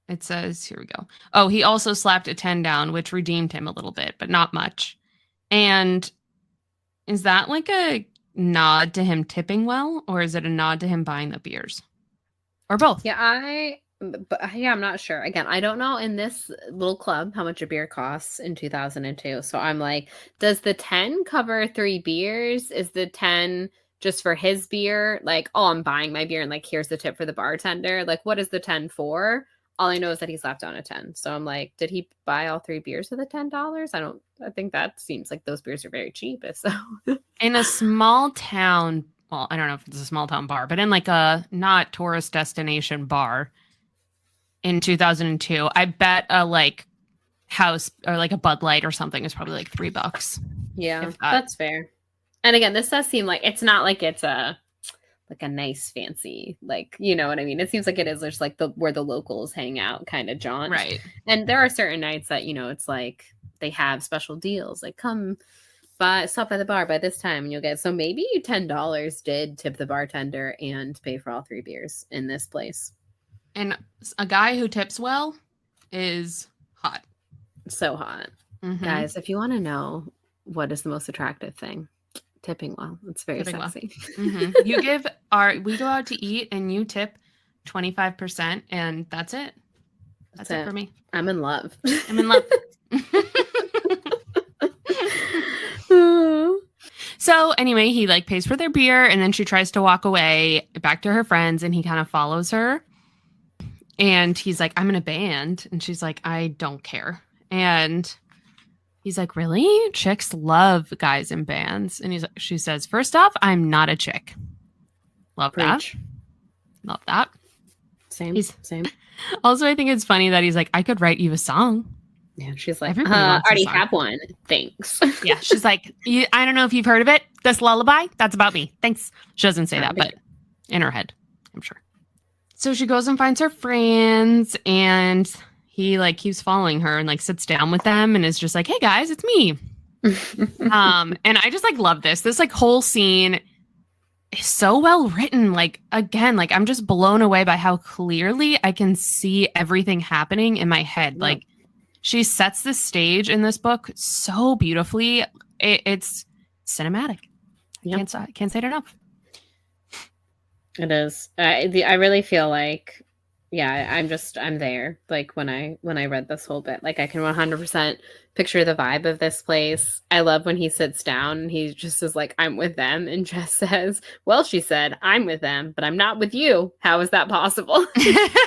it says, here we go. Oh, he also slapped a 10 down, which redeemed him a little bit, but not much. And is that like a nod to him tipping well, or is it a nod to him buying the beers, or both? Yeah, I'm not sure. Again, I don't know in this little club how much a beer costs in 2002. So I'm like, does the 10 cover 3 beers? Is the 10 just for his beer? Like, oh, I'm buying my beer and like, here's the tip for the bartender. Like, what is the 10 for? All I know is that he slapped on a 10. So I'm like, did he buy all 3 beers for the $10? I think that seems like those beers are very cheap. So in a small town, well, I don't know if it's a small town bar, but in like a not tourist destination bar in 2002, I bet a like house or like a Bud Light or something is probably like $3. Yeah, that's fair. And again, this does seem like it's not like it's a nice fancy, like, you know what I mean? It seems like it is just like where the locals hang out kind of jaunt. Right. And there are certain nights that, it's like they have special deals, like come stop by the bar by this time and you'll get, so maybe $10 did tip the bartender and pay for all 3 beers in this place. And a guy who tips well is hot. So hot. Mm-hmm. Guys, if you want to know what is the most attractive thing, tipping well. It's very sexy. Well. Mm-hmm. We go out to eat and you tip 25%, and that's it. That's it for me. I'm in love. So anyway, he like pays for their beer, and then she tries to walk away back to her friends, and he kind of follows her. And he's like, I'm in a band. And she's like, I don't care. And he's like, really? Chicks love guys in bands. And she says, first off, I'm not a chick. Love that. Love that. Same. Also, I think it's funny that he's like, I could write you a song. Yeah, she's like, I already have one. Thanks. Yeah, she's like, I don't know if you've heard of it. This Lullaby, that's about me. Thanks. She doesn't say that, but in her head, I'm sure. So she goes and finds her friends, and he like keeps following her and like sits down with them and is just like, hey guys, it's me. And I just like love this. This like whole scene is so well written. Like, again, like I'm just blown away by how clearly I can see everything happening in my head. Yeah. Like, she sets the stage in this book so beautifully. It's cinematic. Yep. Can't say it enough. It is. I really feel like Yeah, I'm there. Like when I read this whole bit, like I can 100% picture the vibe of this place. I love when he sits down and he just is like, I'm with them, and Jess says, well, she said, I'm with them, but I'm not with you. How is that possible?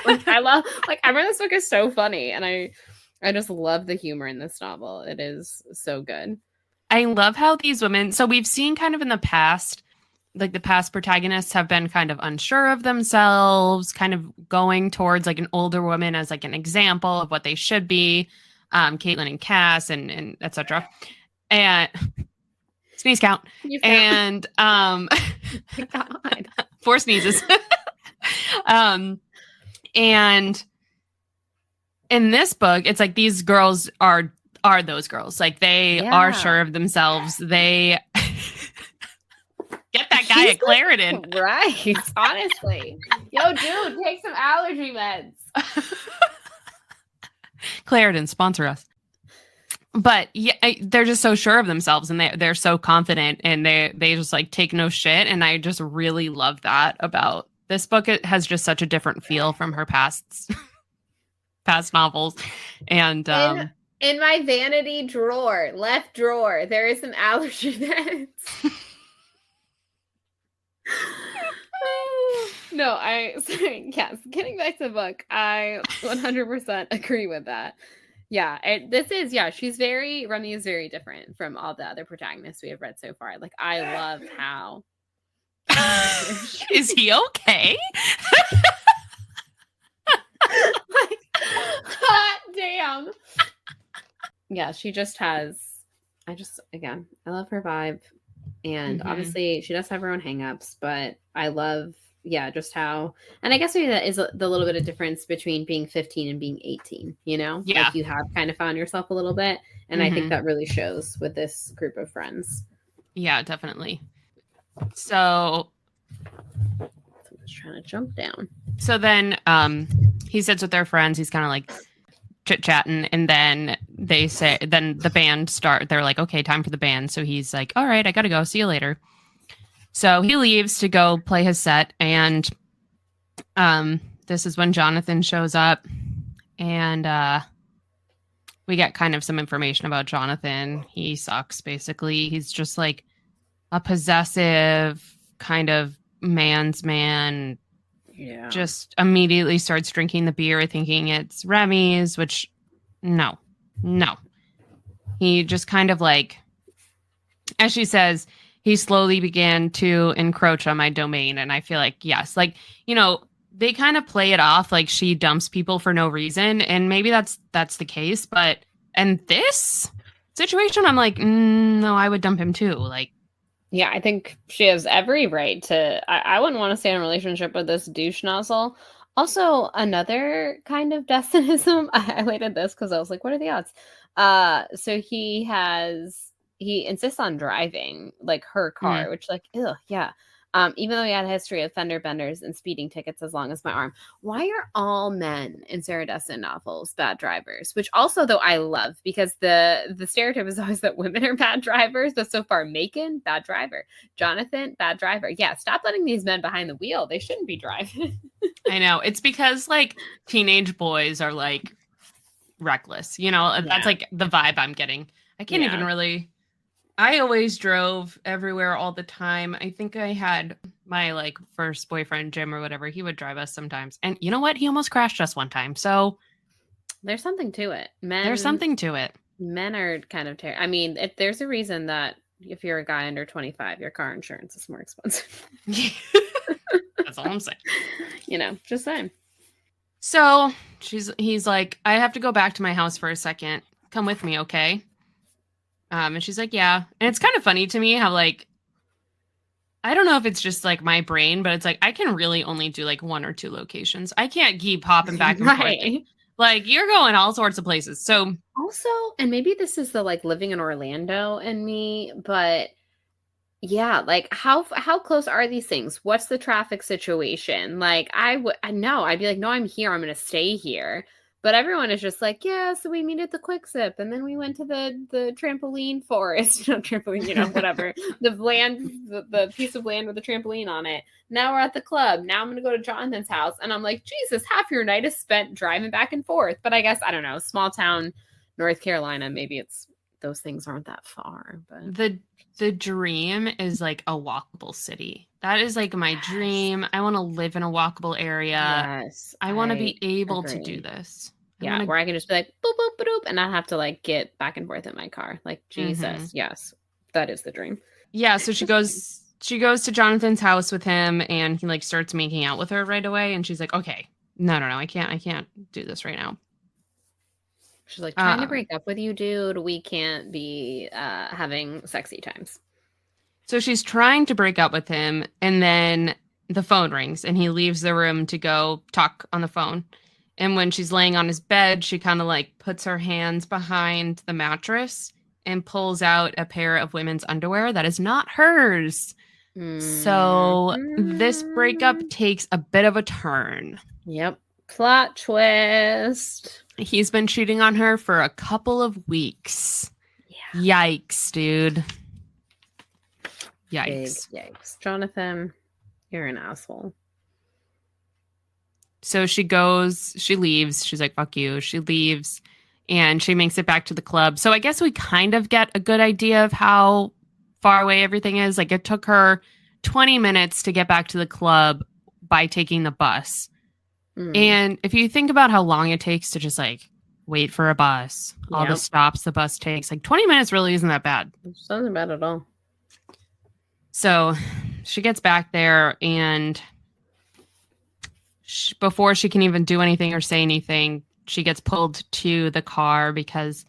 Like I read this book is so funny, and I just love the humor in this novel. It is so good. I love how these women, so we've seen kind of in the past, like the past protagonists have been kind of unsure of themselves, kind of going towards like an older woman as like an example of what they should be, Caitlin and Cass and etc. And sneeze count. And God. 4 sneezes. And in this book, it's like these girls are those girls. Like they are sure of themselves. They get that guy at Clarendon. Right. Honestly. Yo, dude, take some allergy meds. Clarendon, sponsor us. But yeah, they're just so sure of themselves, and they're so confident, and they just like take no shit. And I just really love that about this book. It has just such a different feel from her past novels. And in my vanity drawer, left drawer, there is some allergy meds. No, yes, getting back to the book, I 100% agree with that. Yeah, Remy is very different from all the other protagonists we have read so far. Like, I love how. Is he okay? Like, hot damn. Yeah, she just has. I love her vibe. And obviously, she does have her own hangups, but I love, just how. And I guess maybe that is the little bit of difference between being 15 and being 18, you know? Yeah. Like you have kind of found yourself a little bit. And I think that really shows with this group of friends. Yeah, definitely. So. Someone's trying to jump down. So then he sits with their friends. He's kind of like chit-chatting, and then then the band start. They're like, okay, time for the band. So he's like, all right, I gotta go, see you later. So he leaves to go play his set, and this is when Jonathan shows up, and we get kind of some information about Jonathan. He sucks, basically. He's just like a possessive kind of man's man. Yeah. Just immediately starts drinking the beer thinking it's Remy's, which no. He just kind of like, as she says, he slowly began to encroach on my domain. And I feel like, yes, like, you know, they kind of play it off like she dumps people for no reason. And maybe that's the case. But in this situation, I'm like, no, I would dump him too. Like, yeah, I think she has every right to. I wouldn't want to stay in a relationship with this douche nozzle. Also, another kind of destinism. I highlighted this because I was like, what are the odds? So he insists on driving like her car, which like, yeah. Even though he had a history of fender benders and speeding tickets as long as my arm. Why are all men in Sarah Destin novels bad drivers? Which also, though, I love, because the stereotype is always that women are bad drivers. But so far, Macon, bad driver. Jonathan, bad driver. Yeah, stop letting these men behind the wheel. They shouldn't be driving. I know. It's because like teenage boys are like reckless. You know, that's like the vibe I'm getting. I can't even really. I always drove everywhere all the time. I think I had my like first boyfriend, Jim or whatever. He would drive us sometimes. And you know what? He almost crashed us one time. So there's something to it. There's something to it. Men are kind of I mean, there's a reason that if you're a guy under 25, your car insurance is more expensive. That's all I'm saying. You know, just saying. So he's like, I have to go back to my house for a second. Come with me, okay? And she's like, yeah. And it's kind of funny to me how, like, I don't know if it's just, like, my brain, but it's like, I can really only do, like, 1 or 2 locations. I can't keep hopping back and forth. Like, you're going all sorts of places. So also, and maybe this is the, like, living in Orlando in me, but yeah, like, how close are these things? What's the traffic situation? Like, I'd be like, no, I'm here. I'm going to stay here. But everyone is just like, yeah, so we meet at the Quick Sip, and then we went to the trampoline forest, trampoline, whatever. the piece of land with the trampoline on it. Now we're at the club. Now I'm going to go to Jonathan's house. And I'm like, Jesus, half your night is spent driving back and forth. But I guess, I don't know, small town North Carolina, maybe those things aren't that far. But the dream is like a walkable city. That is like my dream. I want to live in a walkable area. Yes. I want to be able to do this. Where I can just be like, boop, boop, boop, boop, and not have to like get back and forth in my car. Like, Jesus, yes, that is the dream. Yeah, so she goes to Jonathan's house with him, and he like starts making out with her right away, and she's like, okay, no, I can't do this right now. She's like, trying to break up with you, dude. We can't be having sexy times. So she's trying to break up with him, and then the phone rings, and he leaves the room to go talk on the phone. And when she's laying on his bed, she kind of like puts her hands behind the mattress and pulls out a pair of women's underwear that is not hers. So this breakup takes a bit of a turn. Yep. Plot twist. He's been cheating on her for a couple of weeks. Yeah. Yikes, dude. Yikes. Big yikes. Jonathan, you're an asshole. So she leaves. She's like, fuck you. She leaves and she makes it back to the club. So I guess we kind of get a good idea of how far away everything is. Like it took her 20 minutes to get back to the club by taking the bus. And if you think about how long it takes to just like wait for a bus, all the stops the bus takes, like 20 minutes really isn't that bad. It doesn't bad at all. So she gets back there and before she can even do anything or say anything, she gets pulled to the car because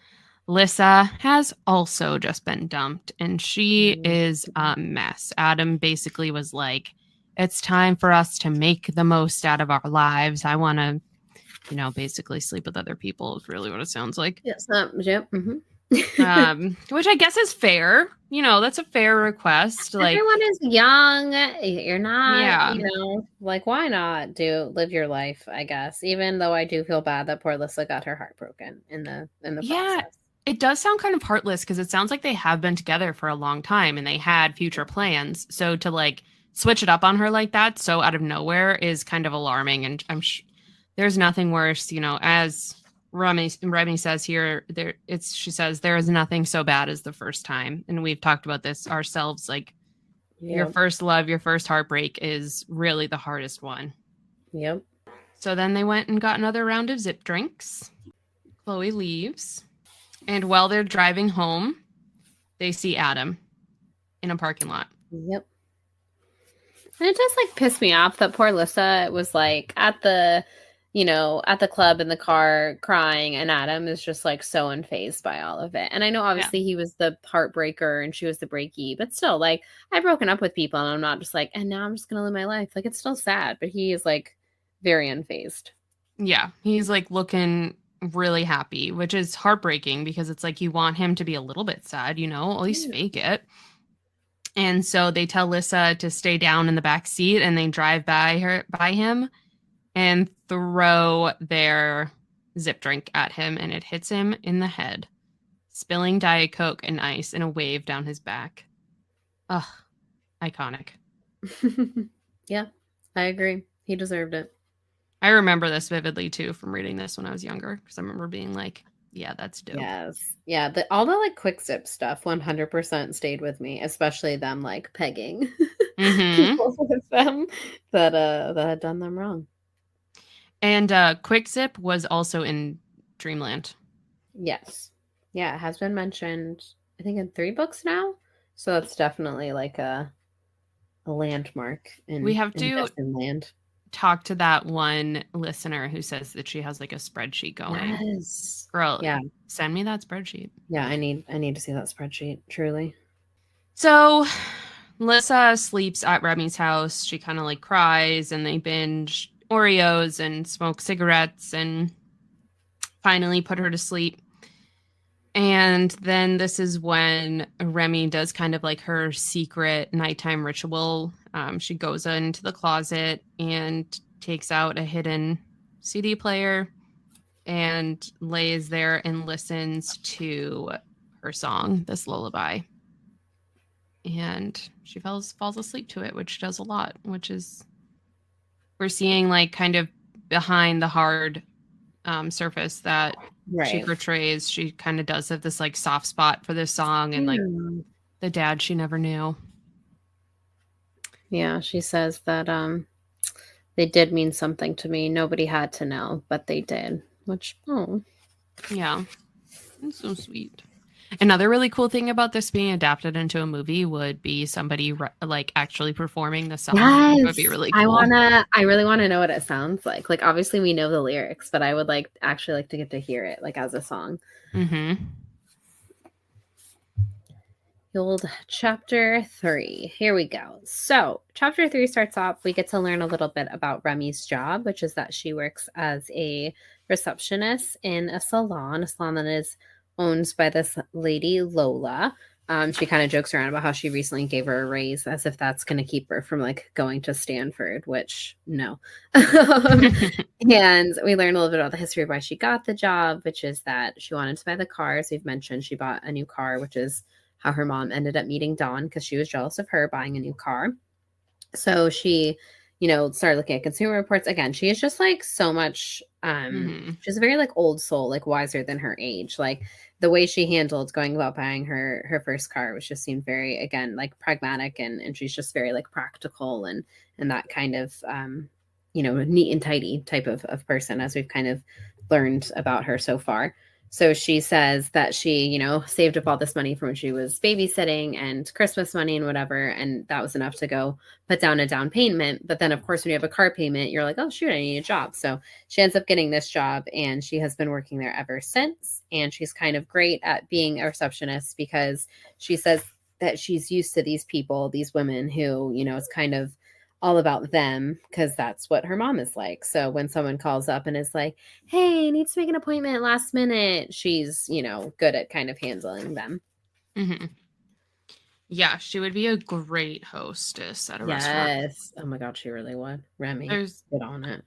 Lissa has also just been dumped and she is a mess. Adam basically was like, it's time for us to make the most out of our lives. I want to, basically sleep with other people is really what it sounds like. Yes. Yep. Which I guess is fair. That's a fair request. Like everyone is young. You're not, like why not live your life, I guess. Even though I do feel bad that poor Lissa got her heart broken in the process. It does sound kind of heartless because it sounds like they have been together for a long time and they had future plans. So to like switch it up on her like that, so out of nowhere, is kind of alarming. And there's nothing worse, as Remy says here, she says there is nothing so bad as the first time. And we've talked about this ourselves. Like your first love, your first heartbreak is really the hardest one. Yep. So then they went and got another round of zip drinks. Chloe leaves. And while they're driving home, they see Adam in a parking lot. Yep. And it just like pissed me off that poor Lissa was like at the club in the car crying, and Adam is just like so unfazed by all of it. And I know obviously he was the heartbreaker and she was the breaky, but still, like I've broken up with people and I'm not just like, and now I'm just gonna live my life. Like it's still sad, but he is like very unfazed. Yeah, he's like looking really happy, which is heartbreaking because it's like you want him to be a little bit sad, at least fake it. And so they tell Lissa to stay down in the back seat and they drive by him and throw their zip drink at him and it hits him in the head, spilling Diet Coke and ice in a wave down his back. Ugh, iconic. Yeah, I agree. He deserved it. I remember this vividly too from reading this when I was younger because I remember being like, yeah, that's dope. Yes. Yeah, all the like Quick Sip stuff 100% stayed with me, especially them like pegging people with them that had done them wrong. And Quick Sip was also in Dreamland. Yes. Yeah, it has been mentioned, I think, in 3 books now. So it's definitely like a landmark in We have to land. Talk to that one listener who says that she has like a spreadsheet going. Yes. Girl, send me that spreadsheet. Yeah, I need to see that spreadsheet, truly. So Lissa sleeps at Remy's house. She kind of like cries and they binge Oreos and smoke cigarettes and finally put her to sleep. And then this is when Remy does kind of like her secret nighttime ritual. She goes into the closet and takes out a hidden CD player and lays there and listens to her song, This Lullaby. And she falls asleep to it, which does a lot, which is, we're seeing like kind of behind the hard surface that she portrays. She kind of does have this like soft spot for this song and like the dad she never knew. Yeah, she says that they did mean something to me. Nobody had to know, but they did. Which, yeah, it's so sweet. Another really cool thing about this being adapted into a movie would be somebody like actually performing the song. Yes, it would be really cool. I really want to know what it sounds like. Like, obviously we know the lyrics, but I would actually like to get to hear it like as a song. Mm-hmm. Old chapter 3. Here we go. So chapter 3 starts off. We get to learn a little bit about Remy's job, which is that she works as a receptionist in a salon that is owned by this lady, Lola. She kind of jokes around about how she recently gave her a raise, as if that's going to keep her from like going to Stanford, which no. And we learn a little bit about the history of why she got the job, which is that she wanted to buy the car. As we've mentioned, she bought a new car, which is how her mom ended up meeting Dawn because she was jealous of her buying a new car. So she, started looking at consumer reports. Again, she is just like so much, she's a very like old soul, like wiser than her age. Like the way she handled going about buying her first car, which just seemed very, again, like pragmatic, and she's just very like practical and that kind of, neat and tidy type of person, as we've kind of learned about her so far. So she says that she, saved up all this money from when she was babysitting and Christmas money and whatever. And that was enough to go put down a down payment. But then, of course, when you have a car payment, you're like, oh, shoot, I need a job. So she ends up getting this job and she has been working there ever since. And she's kind of great at being a receptionist because she says that she's used to these people, these women who, it's kind of all about them because that's what her mom is like. So when someone calls up and is like, hey, I need to make an appointment last minute, she's, good at kind of handling them. Mm-hmm. Yeah, she would be a great hostess at a restaurant. Yes. Oh my God, she really would. Remy, get on it.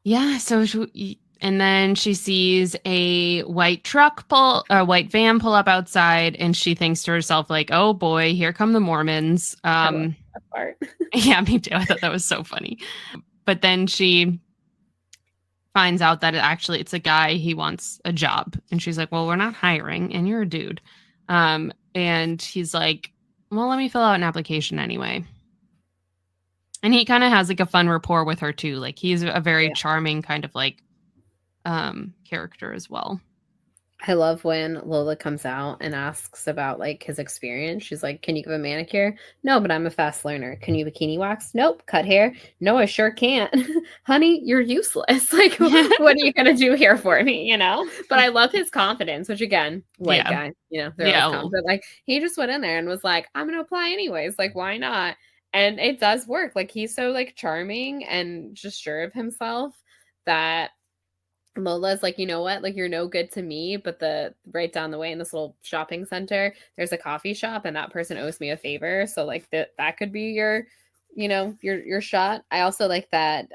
Yeah, so and then she sees a white van pull up outside, and she thinks to herself, like, "Oh boy, here come the Mormons." I love that part. Yeah, me too. I thought that was so funny. But then she finds out that it's a guy. He wants a job, and she's like, "Well, we're not hiring, and you're a dude." And he's like, "Well, let me fill out an application anyway." And he kind of has like a fun rapport with her too. Like he's a very charming kind of like character as well. I love when Lola comes out and asks about like his experience. She's like, can you give a manicure? No, but I'm a fast learner. Can you bikini wax? Nope. Cut hair? No, I sure can't. Honey, you're useless. Like, what are you going to do here for me? But I love his confidence, which again, white guy, they're always confident. Like he just went in there and was like, I'm going to apply anyways. Like, why not? And it does work. Like he's so like charming and just sure of himself that Lola's like, you know what? Like, you're no good to me, but right down the way in this little shopping center, there's a coffee shop and that person owes me a favor. So like that could be your, your shot. I also like that.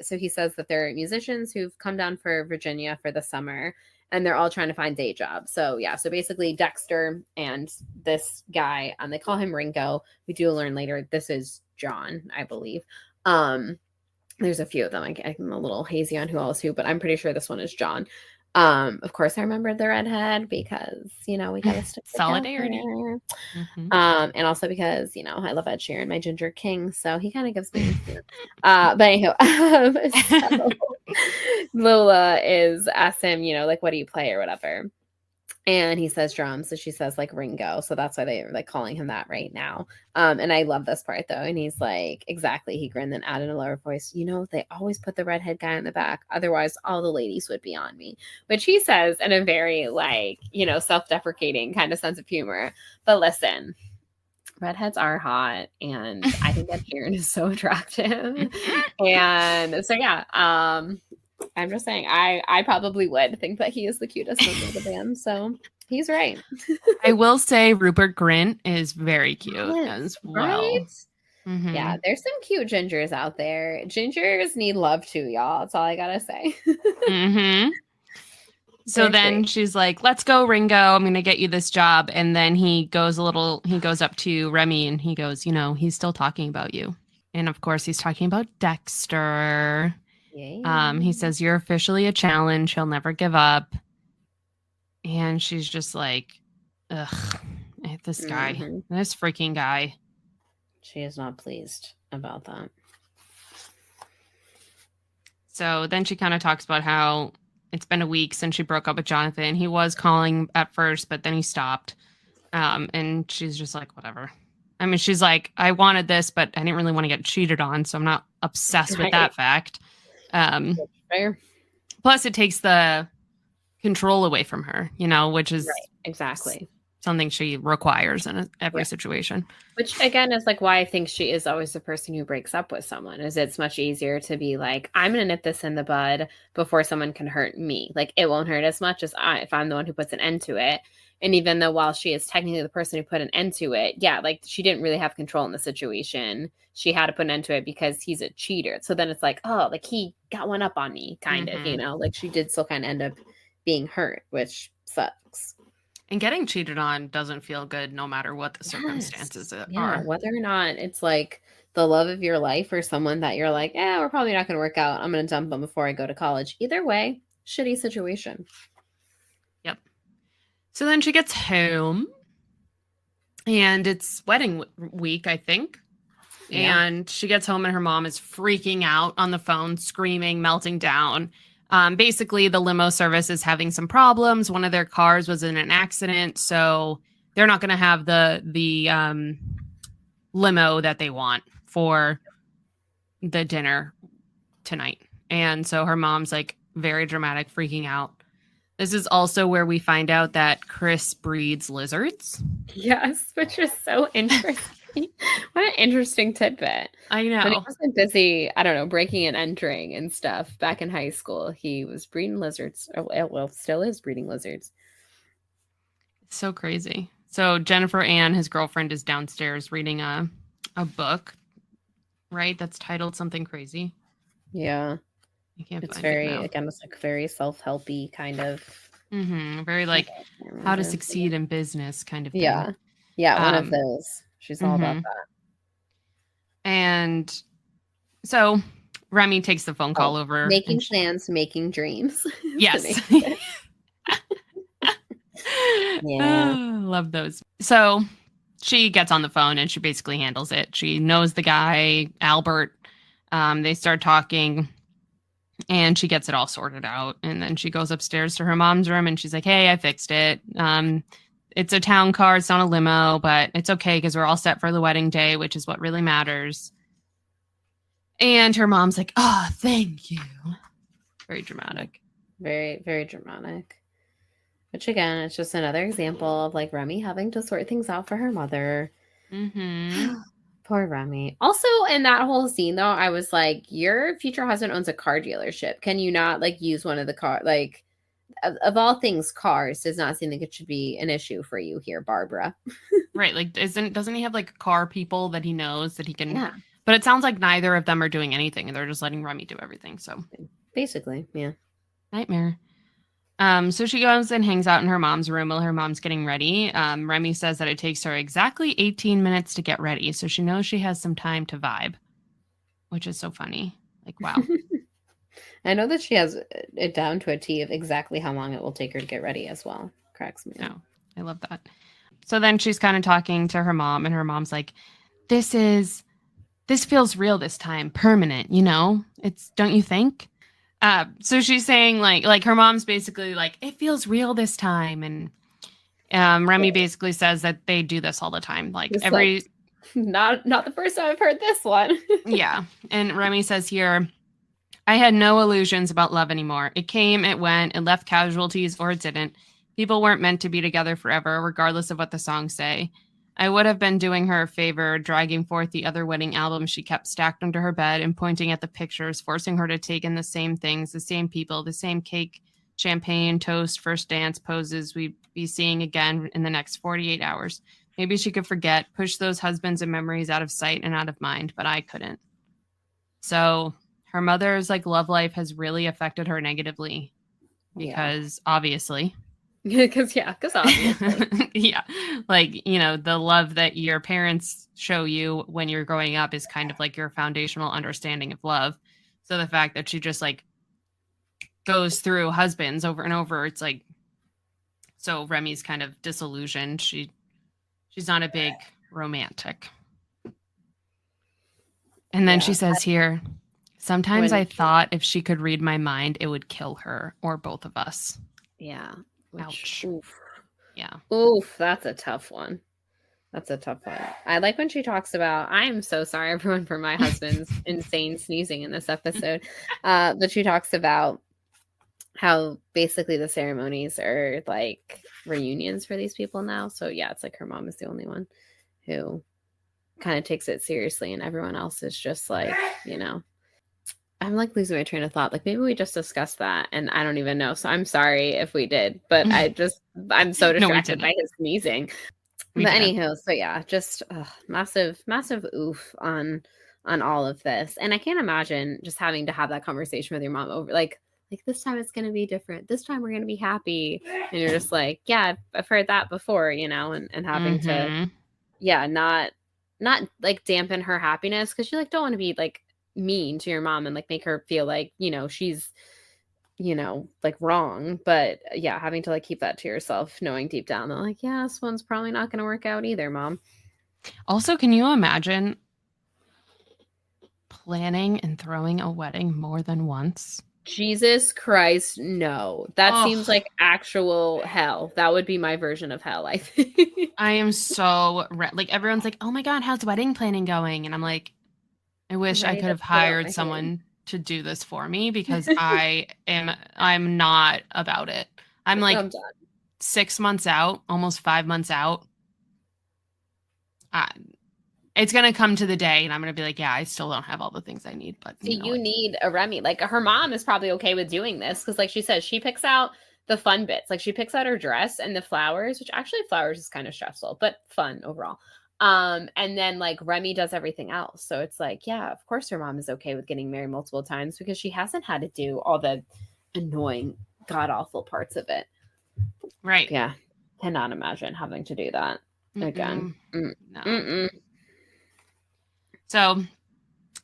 So he says that there are musicians who've come down for Virginia for the summer and they're all trying to find day jobs. So yeah, so basically Dexter and this guy, they call him Ringo. We do learn later, this is John, I believe. There's a few of them. I'm a little hazy on who else who, but I'm pretty sure this one is John. Of course, I remembered the redhead because, we got to stick solidarity. Mm-hmm. And also because, I love Ed Sheeran, my Ginger King. So he kind of gives me, but anyhow, so Lola asks him, like, what do you play or whatever? And he says drums. So she says like Ringo. So that's why they're like calling him that right now. And I love this part though. And he's like, exactly. He grinned and added in a lower voice, they always put the redhead guy in the back. Otherwise all the ladies would be on me, which he says in a very like, self-deprecating kind of sense of humor. But listen, redheads are hot. And I think that Kieran is so attractive. And so, yeah, I'm just saying, I probably would think that he is the cutest member of the band. So he's right. I will say Rupert Grint is very cute as well. Right? Mm-hmm. Yeah, there's some cute gingers out there. Gingers need love too, y'all. That's all I gotta say. Mm-hmm. So then she's like, let's go, Ringo. I'm going to get you this job. And then he goes up to Remy and he goes, he's still talking about you. And of course, he's talking about Dexter. He says, you're officially a challenge. He'll never give up. And she's just like, ugh, this guy, this freaking guy. She is not pleased about that. So then she kind of talks about how it's been a week since she broke up with Jonathan. He was calling at first, but then he stopped. And she's just like, whatever. I mean, she's like, I wanted this, but I didn't really want to get cheated on, so I'm not obsessed with that fact. Fair. Plus, it takes the control away from her, which is exactly something she requires in every situation. Which, again, is like why I think she is always the person who breaks up with someone, is it's much easier to be like, I'm going to nip this in the bud before someone can hurt me. Like, it won't hurt as much as if I'm the one who puts an end to it. And even though while she is technically the person who put an end to it, like she didn't really have control in the situation. She had to put an end to it because he's a cheater. So then it's like, oh, like he got one up on me, kind of, like she did still kind of end up being hurt, which sucks. And getting cheated on doesn't feel good no matter what the circumstances are. Whether or not it's like the love of your life or someone that you're like, we're probably not going to work out. I'm going to dump them before I go to college. Either way, shitty situation. Yep. So then she gets home and it's wedding week, I think. Yeah. And she gets home and her mom is freaking out on the phone, screaming, melting down. Basically, the limo service is having some problems. One of their cars was in an accident, so they're not going to have the limo that they want for the dinner tonight. And so her mom's like very dramatic, freaking out. This is also where we find out that Chris breeds lizards. Yes, which is so interesting. What an interesting tidbit. I know. When he wasn't busy, I don't know, breaking and entering and stuff back in high school, he was breeding lizards. Well, still is breeding lizards. It's so crazy. So Jennifer Ann, his girlfriend, is downstairs reading a book, right? That's titled something crazy. Yeah. I can't it's find very, it now. Again, it's like very self-helpy kind of. Very like how to succeed in business kind of thing. Yeah. Yeah, one of those. She's all about that. And so Remy takes the phone call over. Making plans, making dreams. Yes. Yeah. Love those. So she gets on the phone and she basically handles it. She knows the guy, Albert. They start talking and she gets it all sorted out. And then she goes upstairs to her mom's room and she's like, hey, I fixed it. It's a town car. It's not a limo, but it's okay because we're all set for the wedding day, which is what really matters. And her mom's like, oh, thank you. Very dramatic. Very, very dramatic. Which, again, it's just another example of like Remy having to sort things out for her mother. Poor Remy. Also, in that whole scene, though, I was like, your future husband owns a car dealership. Can you not like use one of the car, like, of all things, cars does not seem like it should be an issue for you here, Barbara. Right. Like, doesn't he have like car people that he knows that he can? Yeah. But it sounds like neither of them are doing anything and they're just letting Remy do everything. So basically, yeah. Nightmare. So she goes and hangs out in her mom's room while her mom's getting ready. Remy says that it takes her exactly 18 minutes to get ready. So she knows she has some time to vibe, which is so funny. Like, wow. I know that she has it down to a T of exactly how long it will take her to get ready as well. Cracks me up. Oh, I love that. So then she's kind of talking to her mom and her mom's like, this feels real this time, permanent, don't you think? So she's saying like her mom's basically like, it feels real this time. And Remy basically says that they do this all the time. Like it's every, like, not the first time I've heard this one. Yeah. And Remy says here, I had no illusions about love anymore. It came, it went, it left casualties or it didn't. People weren't meant to be together forever, regardless of what the songs say. I would have been doing her a favor, dragging forth the other wedding albums she kept stacked under her bed and pointing at the pictures, forcing her to take in the same things, the same people, the same cake, champagne, toast, first dance poses we'd be seeing again in the next 48 hours. Maybe she could forget, push those husbands and memories out of sight and out of mind, but I couldn't. So her mother's like love life has really affected her negatively, because obviously. Because obviously. Yeah. Like, you know, the love that your parents show you when you're growing up is kind of like your foundational understanding of love. So the fact that she just like goes through husbands over and over, it's like, so Remy's kind of disillusioned. She's not a big romantic. And then she says here, sometimes I thought if she could read my mind, it would kill her or both of us. Yeah. Ouch. Oof. Yeah. Oof, that's a tough one. That's a tough one. I like when she talks about, I am so sorry, everyone, for my husband's insane sneezing in this episode. But she talks about how basically the ceremonies are like reunions for these people now. So yeah, it's like her mom is the only one who kind of takes it seriously, and everyone else is just like, you know, I'm like losing my train of thought. Like maybe we just discussed that and I don't even know. So I'm sorry if we did, but I'm so distracted by his sneezing. But anywho, so yeah, just massive oof on all of this. And I can't imagine just having to have that conversation with your mom over like this time it's going to be different. This time we're going to be happy. And you're just like, yeah, I've heard that before, you know, and having to, yeah, not like dampen her happiness. Cause you like, don't want to be like mean to your mom and like make her feel like, you know, she's, you know, like wrong. But yeah, having to like keep that to yourself, knowing deep down that like, yeah, this one's probably not going to work out either, Mom. Also, can you imagine planning and throwing a wedding more than once? Jesus Christ, no. That seems like actual hell. That would be my version of hell, I think. I am so like everyone's like, "Oh my god, how's wedding planning going?" And I'm like, I wish I could have hired someone to do this for me because I'm not about it. I'm like 6 months out, almost 5 months out. It's going to come to the day and I'm going to be like, yeah, I still don't have all the things I need. But you need a Remy. Like her mom is probably okay with doing this because like she says, she picks out the fun bits. Like she picks out her dress and the flowers, which actually flowers is kind of stressful, but fun overall. And then like Remy does everything else. So it's like, yeah, of course her mom is okay with getting married multiple times because she hasn't had to do all the annoying, god awful parts of it. Right. Yeah. Cannot imagine having to do that again. No.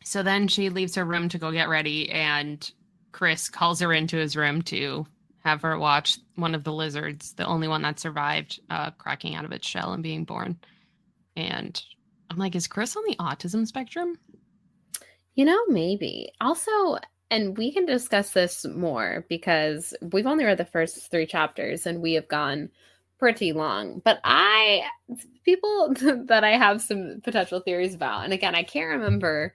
So then she leaves her room to go get ready, and Chris calls her into his room to have her watch one of the lizards, the only one that survived, cracking out of its shell and being born. And I'm like, is Chris on the autism spectrum? You know, maybe. Also, and we can discuss this more because we've only read the first 3 chapters and we have gone pretty long. But people that I have some potential theories about, and again, I can't remember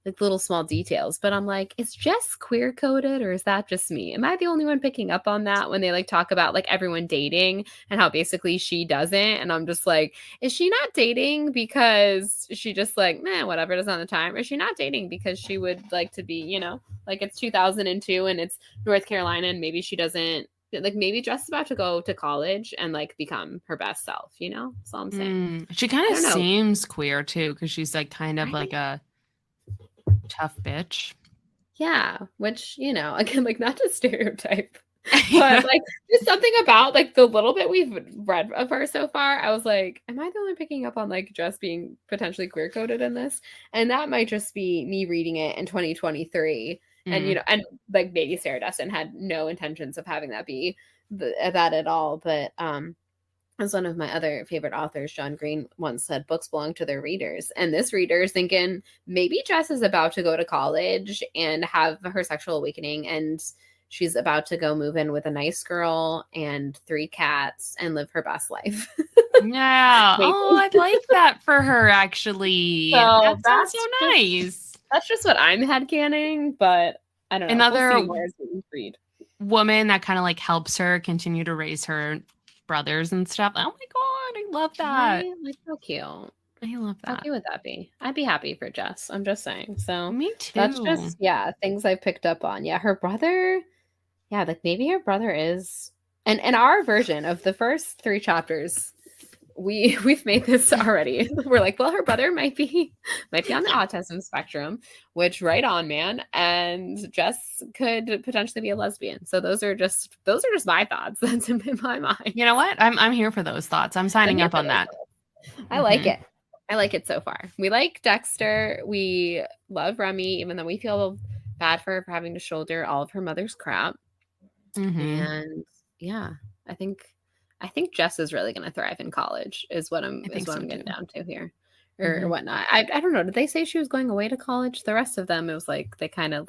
like little small details, but I'm like, is Jess queer coded or is that just me? Am I the only one picking up on that when they like talk about like everyone dating and how basically she doesn't? And I'm just like, is she not dating because she just like, whatever, doesn't have the time? Or is she not dating because she would like to be, you know, like it's 2002 and it's North Carolina and maybe she doesn't, like maybe Jess is about to go to college and like become her best self, you know? That's all I'm saying. She kind of seems queer too because she's like kind of like a tough bitch. Yeah, which, you know, again, like not to stereotype, but like there's something about like the little bit we've read of her so far. I was like, am I the only picking up on like Jess being potentially queer coded in this? And that might just be me reading it in 2023. And, you know, and like maybe Sarah Destin had no intentions of having that be that at all. But as one of my other favorite authors, John Green, once said, books belong to their readers. And this reader is thinking maybe Jess is about to go to college and have her sexual awakening. And she's about to go move in with a nice girl and 3 cats and live her best life. Yeah. Oh, I like that for her, actually. So that's so nice. That's just what I'm headcanning, but I don't know. Another read. Woman that kind of like helps her continue to raise her brothers and stuff. Oh my god, I love that. Right? Like so cute. I love that. How cute would that be? I'd be happy for Jess. I'm just saying. So me too. That's just things I've picked up on. Yeah, her brother. Yeah, like maybe her brother is, and our version of the first 3 chapters we've made this already. We're like, well, her brother might be on the autism spectrum, which right on, man. And Jess could potentially be a lesbian. So those are just my thoughts. That's in my mind. You know what? I'm here for those thoughts. I'm signing up on that. I like it. I like it so far. We like Dexter. We love Remy, even though we feel bad for her for having to shoulder all of her mother's crap. And yeah, I think Jess is really going to thrive in college is what I'm getting down to here, or whatnot. I don't know. Did they say she was going away to college? The rest of them, it was like they kind of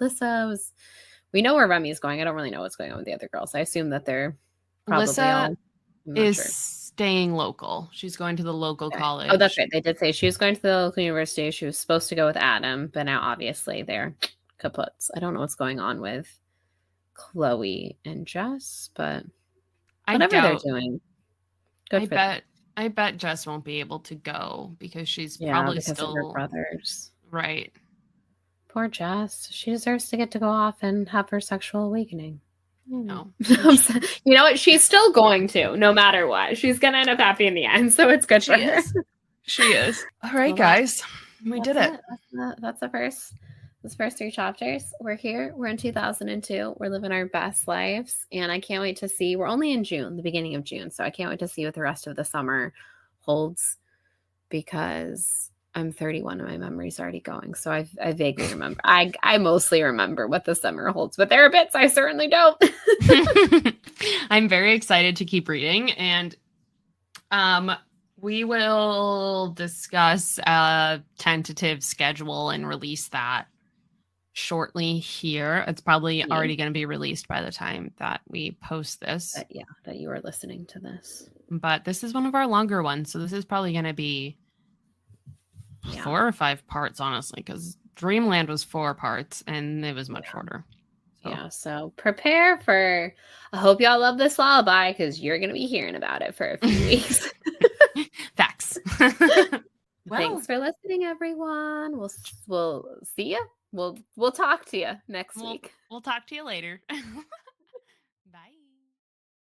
we know where Remy's going. I don't really know what's going on with the other girls. I assume that they're probably Lissa is staying local. She's going to the local college. Oh, that's right. They did say she was going to the local university. She was supposed to go with Adam, but now obviously they're kaputs. I don't know what's going on with Chloe and Jess, but whatever they're doing. I bet Jess won't be able to go because she's probably still of her brothers. Right. Poor Jess. She deserves to get to go off and have her sexual awakening. No. You know what? She's still going to, no matter what. She's going to end up happy in the end, so it's good for her. She is. All right, guys. We did it. That's the first 3 chapters. We're here. We're in 2002. We're living our best lives. And I can't wait to see. We're only in June, the beginning of June. So I can't wait to see what the rest of the summer holds, because I'm 31 and my memory's already going. So I vaguely remember. I mostly remember what the summer holds, but there are bits I certainly don't. I'm very excited to keep reading. And we will discuss a tentative schedule and release that shortly here. It's probably already going to be released by the time that we post this. That you are listening to this. But this is one of our longer ones. So this is probably going to be 4 or 5 parts, honestly, because Dreamland was 4 parts and it was much shorter. So prepare for, I hope y'all love this lullaby, because you're going to be hearing about it for a few weeks. Facts. Thanks for listening, everyone. We'll see you. We'll talk to you next week. We'll talk to you later.